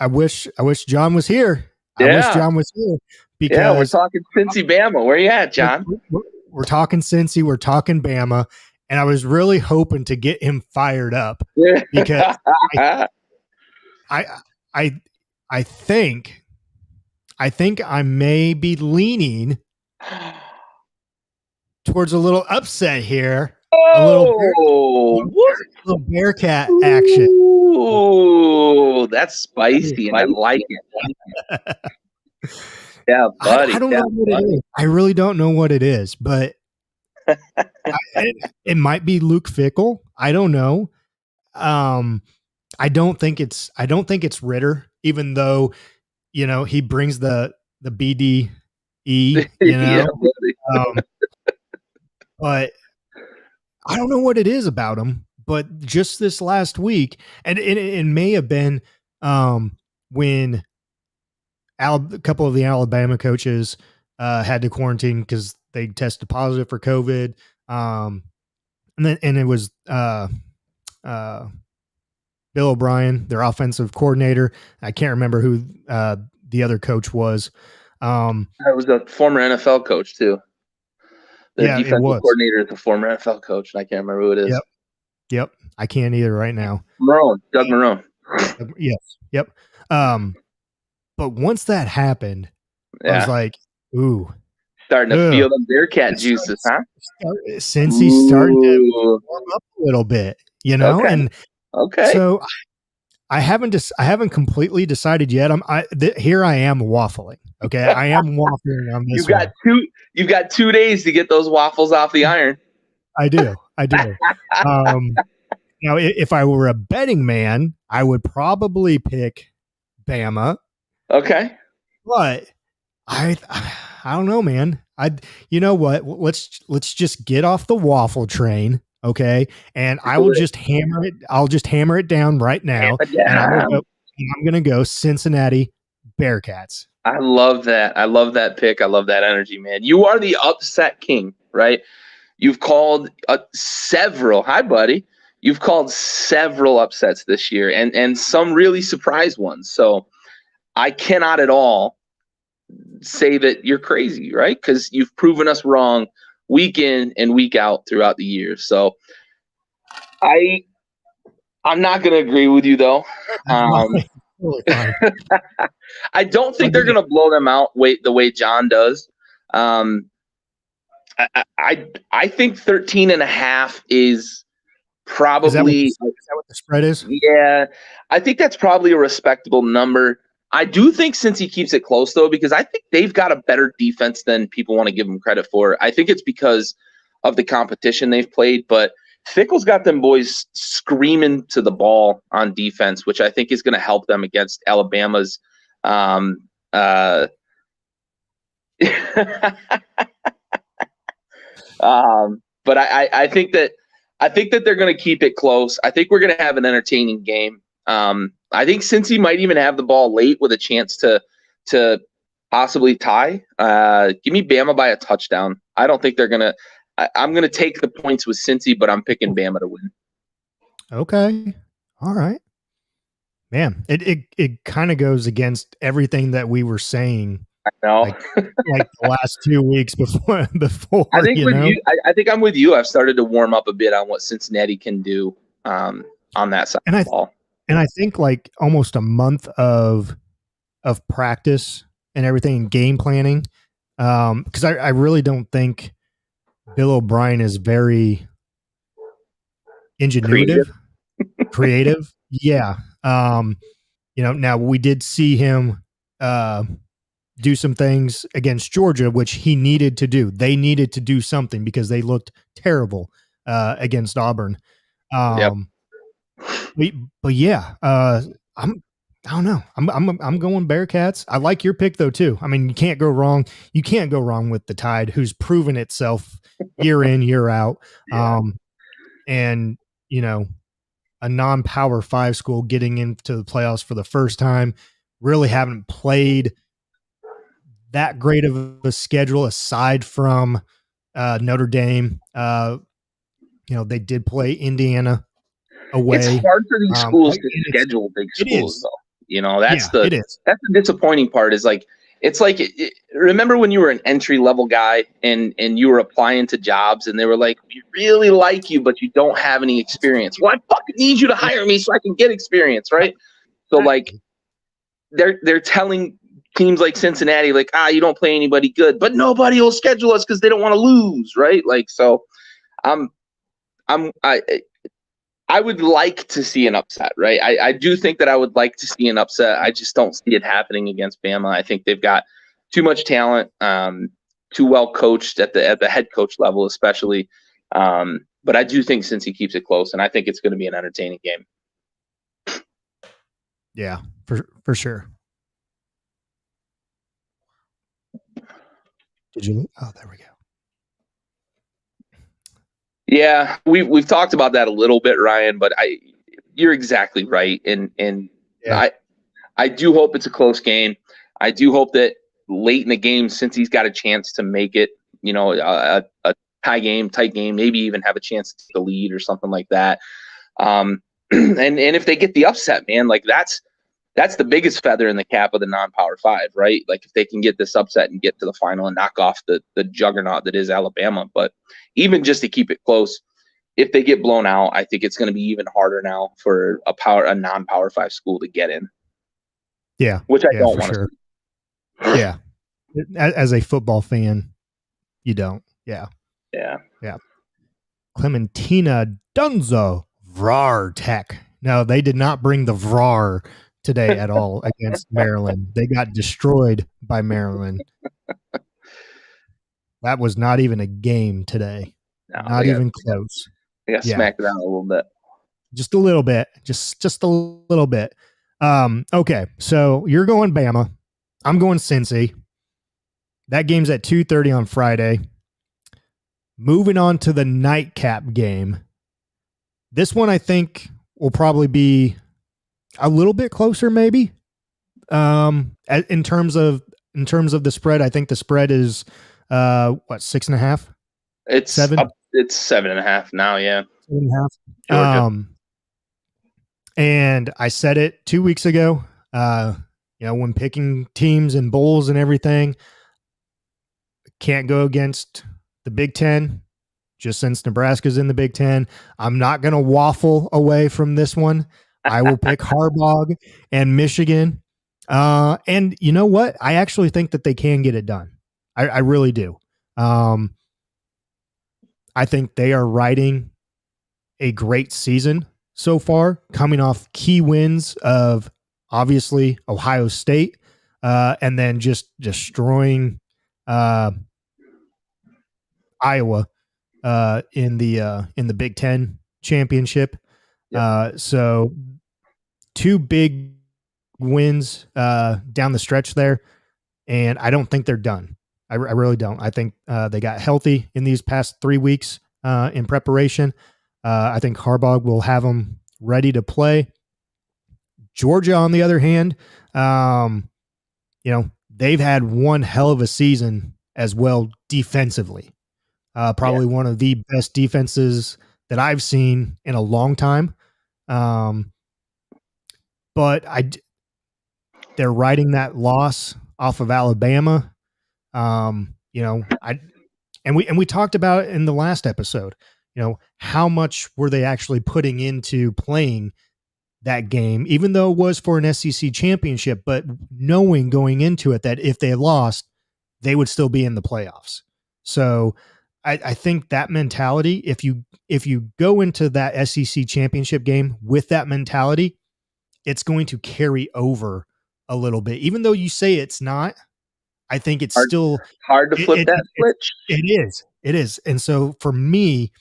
wish John was here. I wish John was here. Because we're talking Cincy Bama. Where you at, John? We're talking Cincy. We're talking Bama. And I was really hoping to get him fired up because I think I may be leaning towards a little upset here. Oh, what? A little Bearcat action. Ooh, that's spicy, and I like it. Yeah, buddy. I don't know what it is. I really don't know what it is, but it might be Luke Fickell. I don't know. I don't think it's Ritter, even though, he brings the BDE, Yeah, but I don't know what it is about him. But just this last week, and it may have been when a couple of the Alabama coaches had to quarantine because they tested positive for COVID. And it was Bill O'Brien, their offensive coordinator. I can't remember who the other coach was. I was a former NFL coach too. The defensive coordinator is a former NFL coach, and I can't remember who it is. Yep. I can't either right now. Doug Marrone. Yes. Yep. But once that happened, I was like, ooh. Starting to feel the Bearcat juices, huh? Since he's starting to warm up a little bit, Okay. And so I haven't completely decided yet. Here I am waffling. Okay. I am waffling on this. You've got 2 days to get those waffles off the iron. I do. Now, if I were a betting man, I would probably pick Bama. Okay. But I don't know, man. You know what? Let's just get off the waffle train, okay? And I will just hammer it. I'll just hammer it down right now. And I'm gonna go Cincinnati Bearcats. I love that. I love that pick. I love that energy, man. You are the upset king, right? You've called several. Hi, buddy. You've called several upsets this year, and some really surprise ones. So I cannot at all say that you're crazy, right? Because you've proven us wrong week in and week out throughout the year. So I'm not going to agree with you, though. I don't think they're going to blow them out the way John does. I think 13.5 is probably. Is that what the spread is? Yeah, I think that's probably a respectable number. I do think Cincy keeps it close, though, because I think they've got a better defense than people want to give them credit for. I think it's because of the competition they've played, but Fickell's got them boys screaming to the ball on defense, which I think is going to help them against Alabama's. But I think that they're going to keep it close. I think we're going to have an entertaining game. I think Cincy might even have the ball late with a chance to possibly tie. Give me Bama by a touchdown. I don't think they're going to. I'm going to take the points with Cincy, but I'm picking Bama to win. Okay. All right. Man, it kind of goes against everything that we were saying. I know. Like the last 2 weeks before. I think I think I'm with you. I've started to warm up a bit on what Cincinnati can do on that side of the ball. And I think like almost a month of practice and everything and game planning. Because I really don't think Bill O'Brien is very creative. Yeah. Now we did see him do some things against Georgia, which he needed to do. They needed to do something because they looked terrible against Auburn. But yeah, I don't know. I'm going Bearcats. I like your pick though too. I mean, you can't go wrong. You can't go wrong with the Tide, who's proven itself year in, year out. Yeah. And a non-Power 5 school getting into the playoffs for the first time, really haven't played that great of a schedule aside from Notre Dame. They did play Indiana away. It's hard for these schools to schedule big schools, though. That's the disappointing part. Is like it's like remember when you were an entry level guy and you were applying to jobs and they were like, we really like you, but you don't have any experience. Well, I fucking need you to hire me so I can get experience, right? So like they're telling teams like Cincinnati, like, you don't play anybody good, but nobody will schedule us because they don't want to lose, right? Like, so I would like to see an upset, right? I do think that I would like to see an upset. I just don't see it happening against Bama. I think they've got too much talent, too well coached at the head coach level, especially. But I do think since he keeps it close, and I think it's going to be an entertaining game. Yeah, for sure. Did you? Oh, there we go. Yeah, we've talked about that a little bit, Ryan. But you're exactly right, and Yeah. I do hope it's a close game. I do hope that late in the game, since he's got a chance to make it, a tight game, maybe even have a chance to take a lead or something like that. And if they get the upset, man, like that's the biggest feather in the cap of the non-Power 5, right? Like if they can get this upset and get to the final and knock off the juggernaut that is Alabama. But even just to keep it close, if they get blown out, I think it's going to be even harder now for a non-Power 5 school to get in. Yeah, which I don't want to. Yeah, as a football fan, you don't. Yeah. Clementina Dunzo, Vrar Tech. No, they did not bring the Vrar today at all against Maryland. They got destroyed by Maryland. That was not even a game today. No, not even close. They got smacked down a little bit. Just a little bit. Just a little bit. Okay, so you're going Bama. I'm going Cincy. That game's at 2:30 on Friday. Moving on to the nightcap game. This one I think will probably be a little bit closer, maybe. In terms of the spread, I think the spread is 6.5. It's 7. It's 7.5 now. Yeah, 7.5. Georgia. And I said it 2 weeks ago. When picking teams and bowls and everything, can't go against the Big Ten, just since Nebraska's in the Big Ten. I'm not going to waffle away from this one. I will pick Harbaugh and Michigan. And you know what? I actually think that they can get it done. I really do. I think they are riding a great season so far, coming off key wins of obviously Ohio State, and then just destroying Iowa in the Big Ten championship. Yep. So 2 big wins down the stretch there, and I don't think they're done. I really don't. I think they got healthy in these past 3 weeks in preparation. I think Harbaugh will have them ready to play. Georgia, on the other hand, they've had one hell of a season as well defensively. Probably one of the best defenses that I've seen in a long time. But they're riding that loss off of Alabama. We talked about it in the last episode, how much were they actually putting into playing that game, even though it was for an SEC championship, but knowing going into it that if they lost, they would still be in the playoffs. So I think that mentality, if you go into that SEC championship game with that mentality, it's going to carry over a little bit. Even though you say it's not, I think it's still hard to flip that switch. It is. And so for me,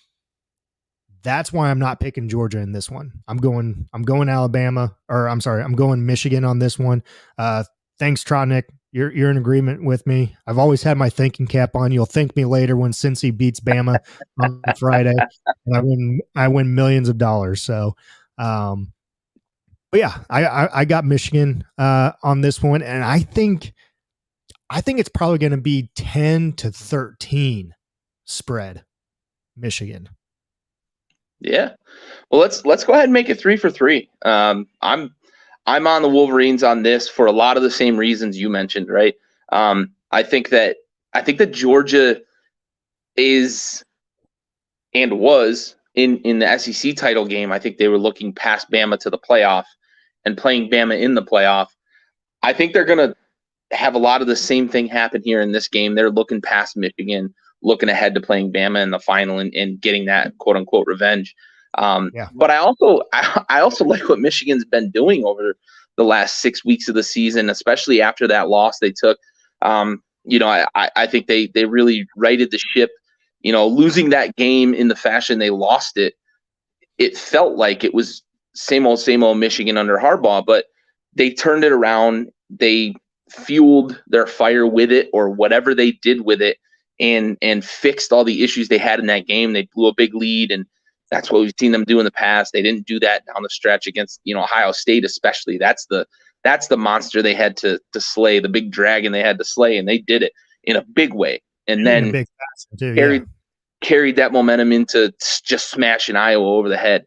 that's why I'm not picking Georgia in this one. I'm going Alabama, or I'm sorry, I'm going Michigan on this one. Thanks, Trotnick. You're in agreement with me. I've always had my thinking cap on. You'll thank me later when Cincy beats Bama on Friday, and I win millions of dollars. So, but yeah, I got Michigan on this one, and I think it's probably going to be 10-13 spread, Michigan. Yeah. Well, let's go ahead and make it 3 for 3. I'm on the Wolverines on this for a lot of the same reasons you mentioned, right? I think that Georgia is and was in the SEC title game. I think they were looking past Bama to the playoff and playing Bama in the playoff. I think they're going to have a lot of the same thing happen here in this game. They're looking past Michigan, looking ahead to playing Bama in the final and getting that quote unquote revenge. But I also like what Michigan's been doing over the last 6 weeks of the season, especially after that loss they took. I think they really righted the ship. Losing that game in the fashion they lost it, it felt like it was same old Michigan under Harbaugh, but they turned it around. They fueled their fire with it, or whatever they did with it, and fixed all the issues they had in that game. They blew a big lead, and that's what we've seen them do in the past. They didn't do that down the stretch against Ohio State, especially. That's the monster they had to slay, the big dragon they had to slay, and they did it in a big way. And then big too, carried that momentum into just smashing Iowa over the head.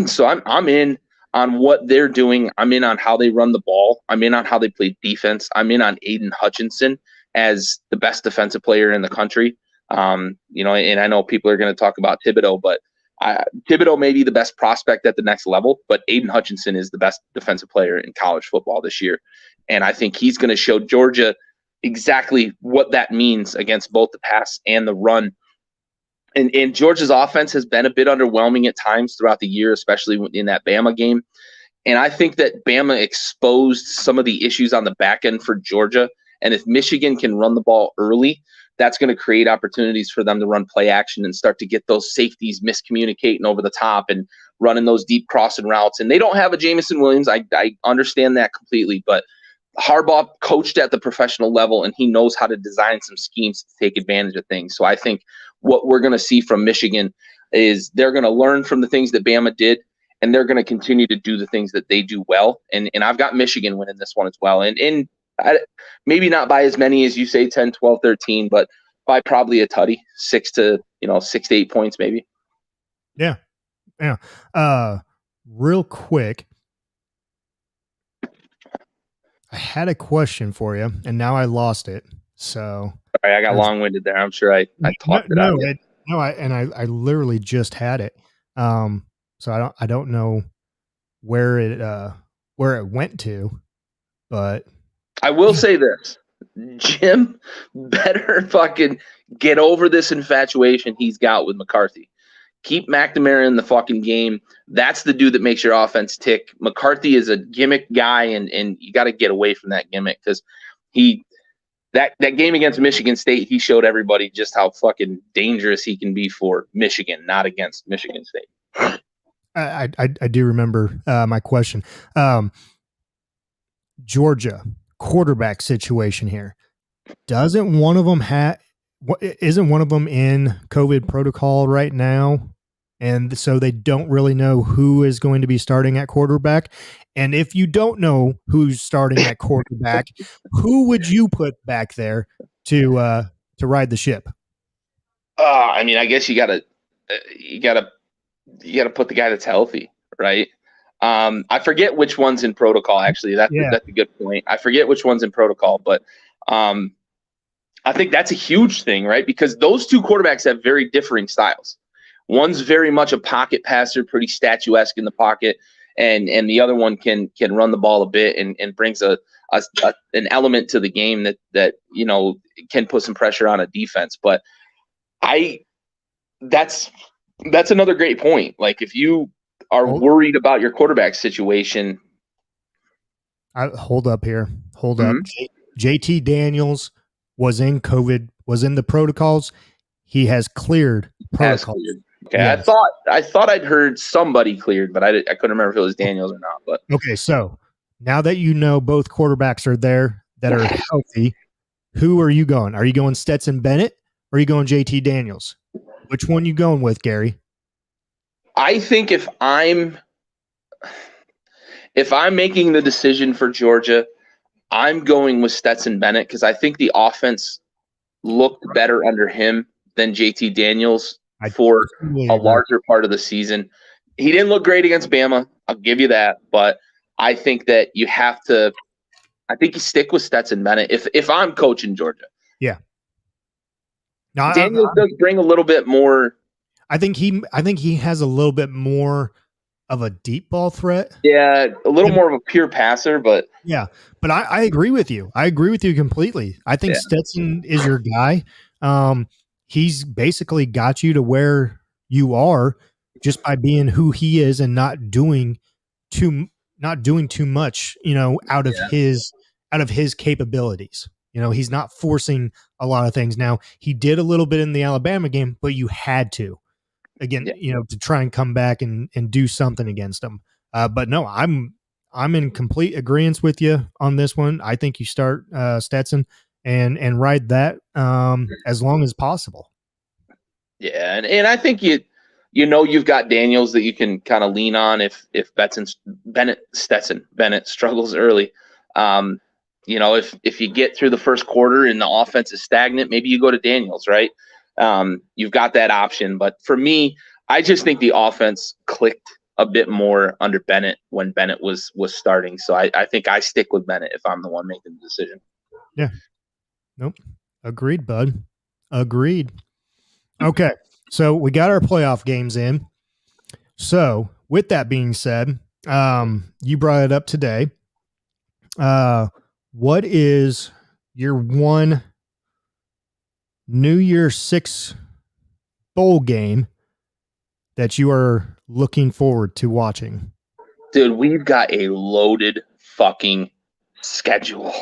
So I'm in on what they're doing. I'm in on how they run the ball. I'm in on how they play defense. I'm in on Aiden Hutchinson as the best defensive player in the country. And I know people are going to talk about Thibodeau, but Thibodeau may be the best prospect at the next level, but Aiden Hutchinson is the best defensive player in college football this year. And I think he's going to show Georgia exactly what that means against both the pass and the run. And Georgia's offense has been a bit underwhelming at times throughout the year, especially in that Bama game. And I think that Bama exposed some of the issues on the back end for Georgia. And if Michigan can run the ball early, that's going to create opportunities for them to run play action and start to get those safeties miscommunicating over the top and running those deep crossing routes. And they don't have a Jamison Williams. I understand that completely, but Harbaugh coached at the professional level, and he knows how to design some schemes to take advantage of things. So I think what we're going to see from Michigan is they're going to learn from the things that Bama did, and they're going to continue to do the things that they do well. And I've got Michigan winning this one as well. And maybe not by as many as you say, 10, 12, 13, but by probably a tutty, 6 to 8 points maybe. Yeah. Real quick, I had a question for you, and now I lost it. So sorry, I got long-winded there. I'm sure I talked it out. I literally just had it. So I don't know where it went to, but I will say this: Jim better fucking get over this infatuation he's got with McCarthy. Keep McNamara in the fucking game. That's the dude that makes your offense tick. McCarthy is a gimmick guy, and you got to get away from that gimmick, because that game against Michigan State, he showed everybody just how fucking dangerous he can be for Michigan, not against Michigan State. I do remember my question. Georgia quarterback situation here. Isn't one of them in COVID protocol right now? And so they don't really know who is going to be starting at quarterback. And if you don't know who's starting at quarterback, who would you put back there to ride the ship? I mean, I guess you gotta put the guy that's healthy, right? I forget which one's in protocol. Actually, that's a good point. I forget which one's in protocol, but I think that's a huge thing, right? Because those two quarterbacks have very differing styles. One's very much a pocket passer, pretty statuesque in the pocket, and the other one can run the ball a bit and brings an element to the game that can put some pressure on a defense. But that's another great point. Like, if you are worried about your quarterback situation, hold up. JT Daniels was in COVID, was in the protocols. He has cleared protocols. Okay, yes. I thought I'd heard somebody cleared, but I couldn't remember if it was Daniels or not. But okay, so now that you know both quarterbacks are there that are healthy, who are you going? Are you going Stetson Bennett or are you going JT Daniels? Which one you going with, Gary? I think if I'm making the decision for Georgia, I'm going with Stetson Bennett, because I think the offense looked better under him than JT Daniels for a larger part of the season. He didn't look great against Bama, I'll give you that, but I think that you stick with Stetson Bennett if I'm coaching Georgia. Yeah. No, Daniels does bring a little bit more. I think he has a little bit more of a deep ball threat. Yeah, a little more of a pure passer, but yeah. But I agree with you. I agree with you completely. I think Stetson is your guy. He's basically got you to where you are just by being who he is and not doing too much, out of his capabilities. He's not forcing a lot of things. Now, he did a little bit in the Alabama game, but you had to again, to try and come back and do something against them. But no, I'm in complete agreement with you on this one. I think you start Stetson and ride that as long as possible. Yeah, and I think you've got Daniels that you can kind of lean on if Bennett struggles early. If you get through the first quarter and the offense is stagnant, maybe you go to Daniels, right? You've got that option. But for me, I just think the offense clicked a bit more under Bennett when Bennett was starting. So I think I stick with Bennett if I'm the one making the decision. Yeah. Nope. Agreed, bud. Agreed. Okay. So we got our playoff games in. So with that being said, you brought it up today. What is your one New Year's 6 bowl game that you are looking forward to watching? Dude, we've got a loaded fucking schedule.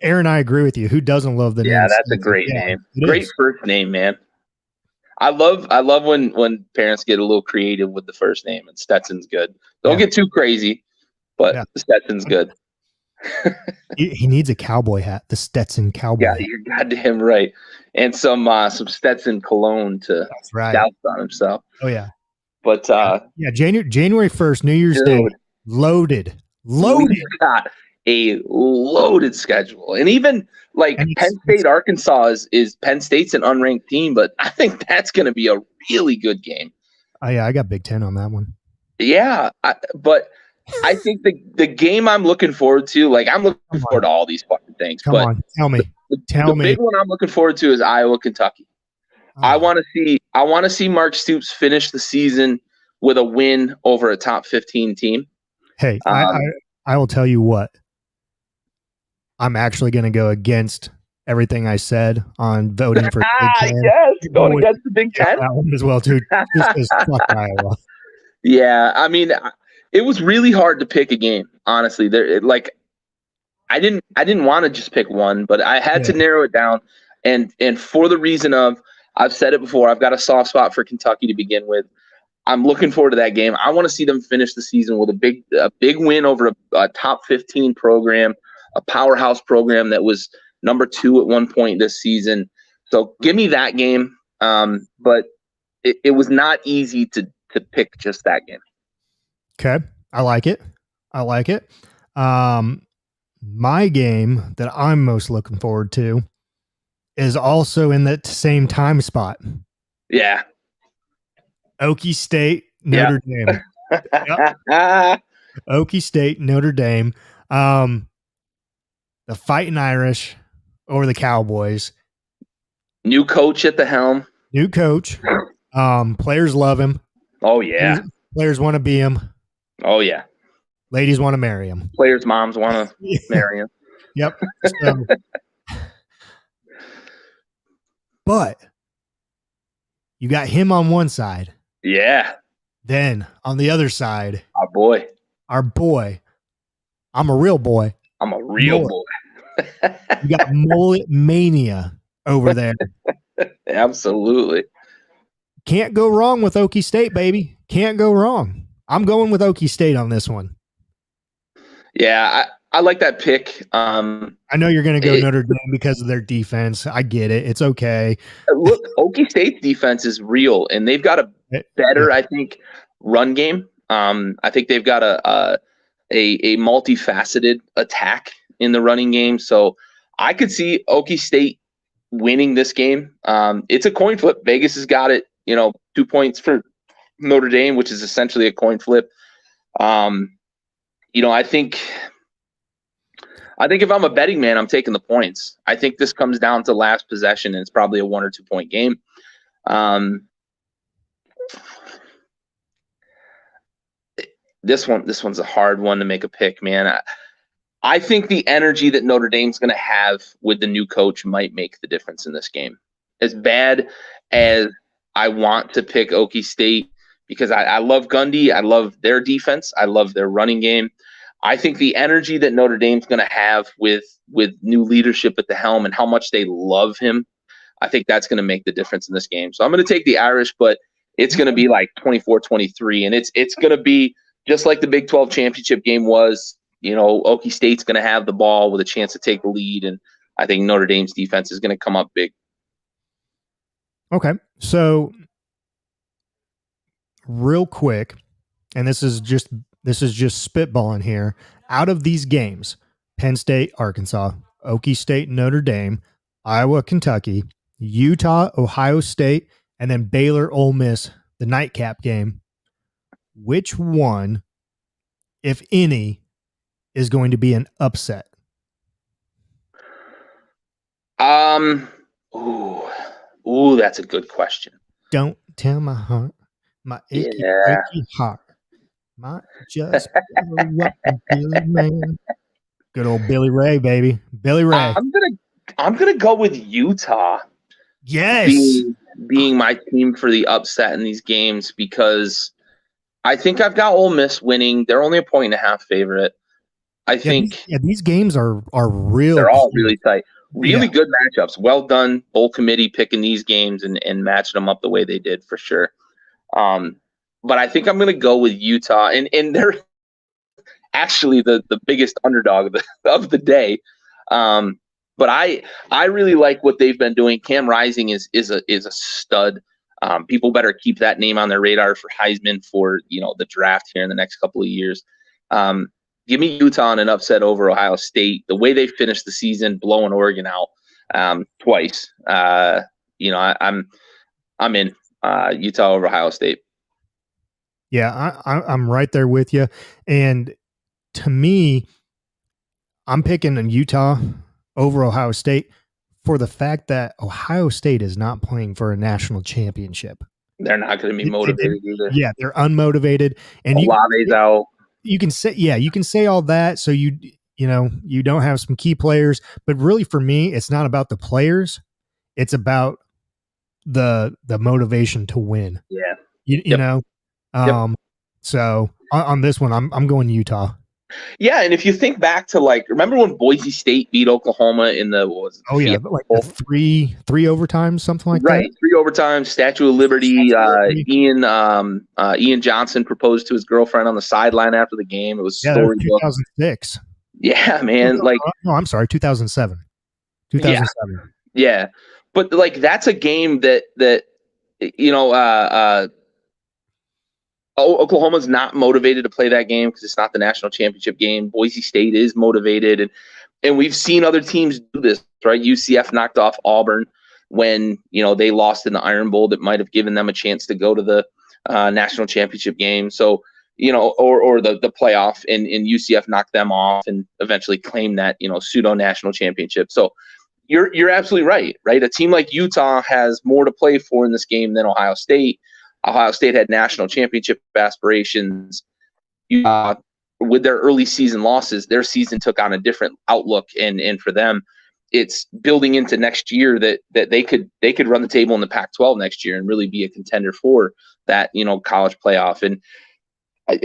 Aaron, I agree with you. Who doesn't love the name? Yeah, that's a great name. Great first name, man. I love when parents get a little creative with the first name, and Stetson's good. Don't get too crazy, but Stetson's good. He needs a cowboy hat, the Stetson cowboy. Yeah, you're goddamn right. And some Stetson cologne to douse on himself. Oh yeah. But January 1st, New Year's Day, loaded. We've got a loaded schedule. And even Penn State, Arkansas is Penn State's an unranked team, but I think that's going to be a really good game. Oh yeah, I got Big Ten on that one. Yeah, but I think the game I'm looking forward to, I'm looking forward to all these fucking things. Come on, tell me. The big one I'm looking forward to is Iowa, Kentucky. Oh. I want to see Mark Stoops finish the season with a win over a top 15 team. Hey, I will tell you what. I'm actually going to go against everything I said on voting for Big Ten. Yes, going against the Big Ten. That one as well, too. Just as fuck Iowa. Yeah, I mean, it was really hard to pick a game, honestly. I didn't want to just pick one, but I had to narrow it down. And for the reason of, I've said it before, I've got a soft spot for Kentucky to begin with. I'm looking forward to that game. I want to see them finish the season with a big win over a top 15 program, a powerhouse program that was number 2 at one point this season. So give me that game. But it was not easy to pick just that game. Okay. I like it. My game that I'm most looking forward to is also in that same time spot. Yeah. Okie State, Notre Dame. Okie State, Notre Dame. The Fighting Irish over the Cowboys. New coach at the helm. New coach. Players love him. Oh, yeah. Players want to be him. Oh, yeah. Ladies want to marry him. Players' moms want to marry him. Yep. So, but you got him on one side. Yeah. Then on the other side, our boy. I'm a real boy. I'm a real boy. You got mullet mania over there. Absolutely. Can't go wrong with Okie State, baby. Can't go wrong. I'm going with Okie State on this one. Yeah, I like that pick. I know you're going to go Notre Dame because of their defense. I get it. It's okay. Look, Okie State's defense is real, and they've got a better, I think, run game. I think they've got a multifaceted attack in the running game. So I could see Okie State winning this game. It's a coin flip. Vegas has got it, 2 points for Notre Dame, which is essentially a coin flip. I think if I'm a betting man, I'm taking the points. I think this comes down to last possession, and it's probably a 1 or 2 point game. this one's a hard one to make a pick, man. I think the energy that Notre Dame's going to have with the new coach might make the difference in this game. As bad as I want to pick Okie State, because I love Gundy, I love their defense, I love their running game. I think the energy that Notre Dame's going to have with new leadership at the helm and how much they love him, I think that's going to make the difference in this game. So I'm going to take the Irish, but it's going to be like 24-23, and it's going to be just like the Big 12 championship game was. Okie State's going to have the ball with a chance to take the lead, and I think Notre Dame's defense is going to come up big. Okay, so real quick, and this is just spitballing here. Out of these games, Penn State, Arkansas, Okie State, Notre Dame, Iowa, Kentucky, Utah, Ohio State, and then Baylor, Ole Miss, the nightcap game, which one, if any, is going to be an upset? Ooh, that's a good question. Don't tell my heart, my achy heart, might just what Billy man. Good old Billy Ray, baby, Billy Ray. I'm gonna go with Utah. Yes, being my team for the upset in these games, because I think I've got Ole Miss winning. They're only a 1.5 favorite. I think these games are real. They're all really tight. Really good matchups. Well done, bowl committee, picking these games and matching them up the way they did, for sure. But I think I'm going to go with Utah, and they're actually the biggest underdog of the day. But I really like what they've been doing. Cam Rising is a stud. People better keep that name on their radar for Heisman for the draft here in the next couple of years. Give me Utah in an upset over Ohio State. The way they finished the season, blowing Oregon out twice. I'm in Utah over Ohio State. Yeah, I'm right there with you. And to me, I'm picking Utah over Ohio State for the fact that Ohio State is not playing for a national championship. They're not going to be motivated either. Yeah, they're unmotivated. And Olave's out. You can say all that. So you don't have some key players, but really for me, it's not about the players. It's about the motivation to win. Yeah. You know? So on this one, I'm going Utah. Yeah, and if you think back to remember when Boise State beat Oklahoma in the three overtimes, something like that. Right, 3 overtimes. Statue of Liberty. Ian Johnson proposed to his girlfriend on the sideline after the game. It was storybook. 2006. Yeah, man. No, I'm sorry, 2007. 2007. Yeah, but that's a game that Oklahoma's not motivated to play that game because it's not the national championship game. Boise State is motivated, and we've seen other teams do this, right? UCF knocked off Auburn when they lost in the Iron Bowl. That might have given them a chance to go to the national championship game. So or the playoff, and UCF knocked them off and eventually claimed that pseudo national championship. So you're absolutely right. A team like Utah has more to play for in this game than Ohio State. Ohio State had national championship aspirations. With their early season losses, their season took on a different outlook, and for them, it's building into next year that they could run the table in the Pac-12 next year and really be a contender for that college playoff. And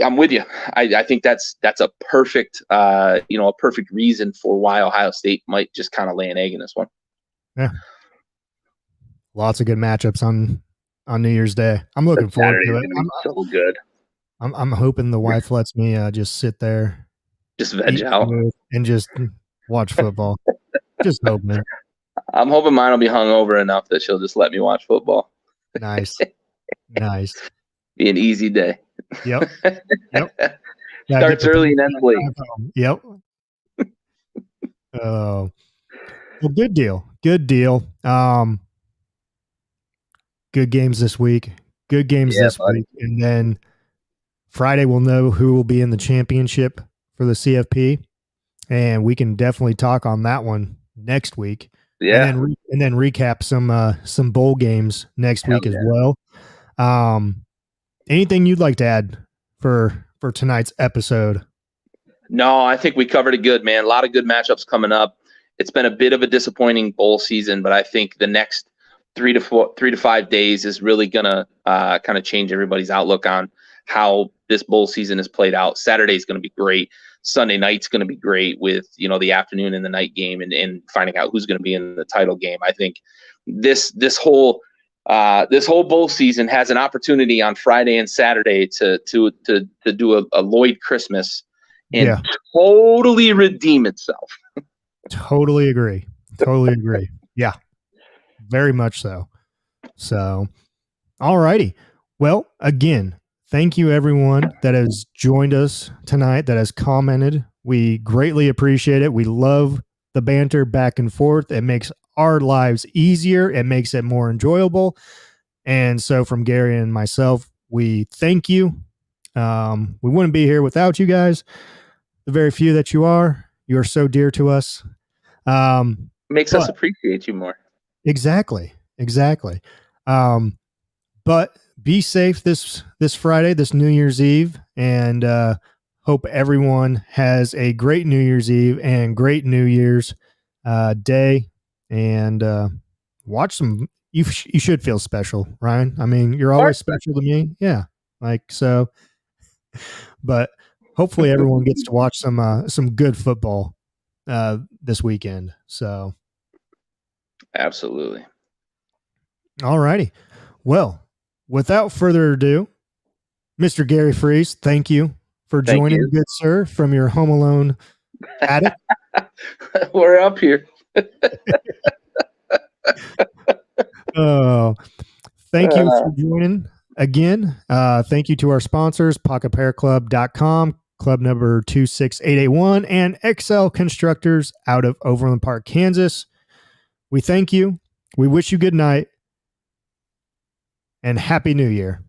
I'm with you. I think that's a perfect perfect reason for why Ohio State might just kind of lay an egg in this one. Yeah, lots of good matchups on New Year's Day. I'm looking forward to it. So good. I'm hoping the wife lets me just sit there, just veg out, and just watch football. Just hoping. I'm hoping mine will be hungover enough that she'll just let me watch football. Nice. Be an easy day. Yep. Starts early and ends late. Yep. Oh, well, good deal. Good games this week. Week. And then Friday we'll know who will be in the championship for the CFP. And we can definitely talk on that one next week. Yeah. And then recap some bowl games next week as well. Anything you'd like to add for for tonight's episode? No, I think we covered it good, man. A lot of good matchups coming up. It's been a bit of a disappointing bowl season, but I think the next 3 to 5 days is really gonna kind of change everybody's outlook on how this bowl season is played out. Saturday is going to be great. Sunday night's going to be great with the afternoon and the night game and finding out who's going to be in the title game. I think this whole bowl season has an opportunity on Friday and Saturday to do a Lloyd Christmas and totally redeem itself. Totally agree. Yeah, very much so. So, all righty. Well, again, thank you everyone that has joined us tonight, that has commented. We greatly appreciate it. We love the banter back and forth. It makes our lives easier. It makes it more enjoyable. And so from Gary and myself, we thank you. We wouldn't be here without you guys. The very few that you are so dear to us. Makes us appreciate you more. Exactly. But be safe this Friday, this New Year's Eve, and hope everyone has a great New Year's Eve and great New Year's day. And watch some. You should feel special, Ryan. I mean, you're always special to me. Yeah, like so. But hopefully, everyone gets to watch some good football this weekend. So, absolutely. All righty. Well, without further ado, Mr. Gary Freese, thank you for joining, good sir, from your Home Alone attic. We're up here. Thank you for joining again. Thank you to our sponsors, pocketpairclub.com, club number 26881, and XL Constructors out of Overland Park, Kansas. We thank you. We wish you good night and Happy New Year.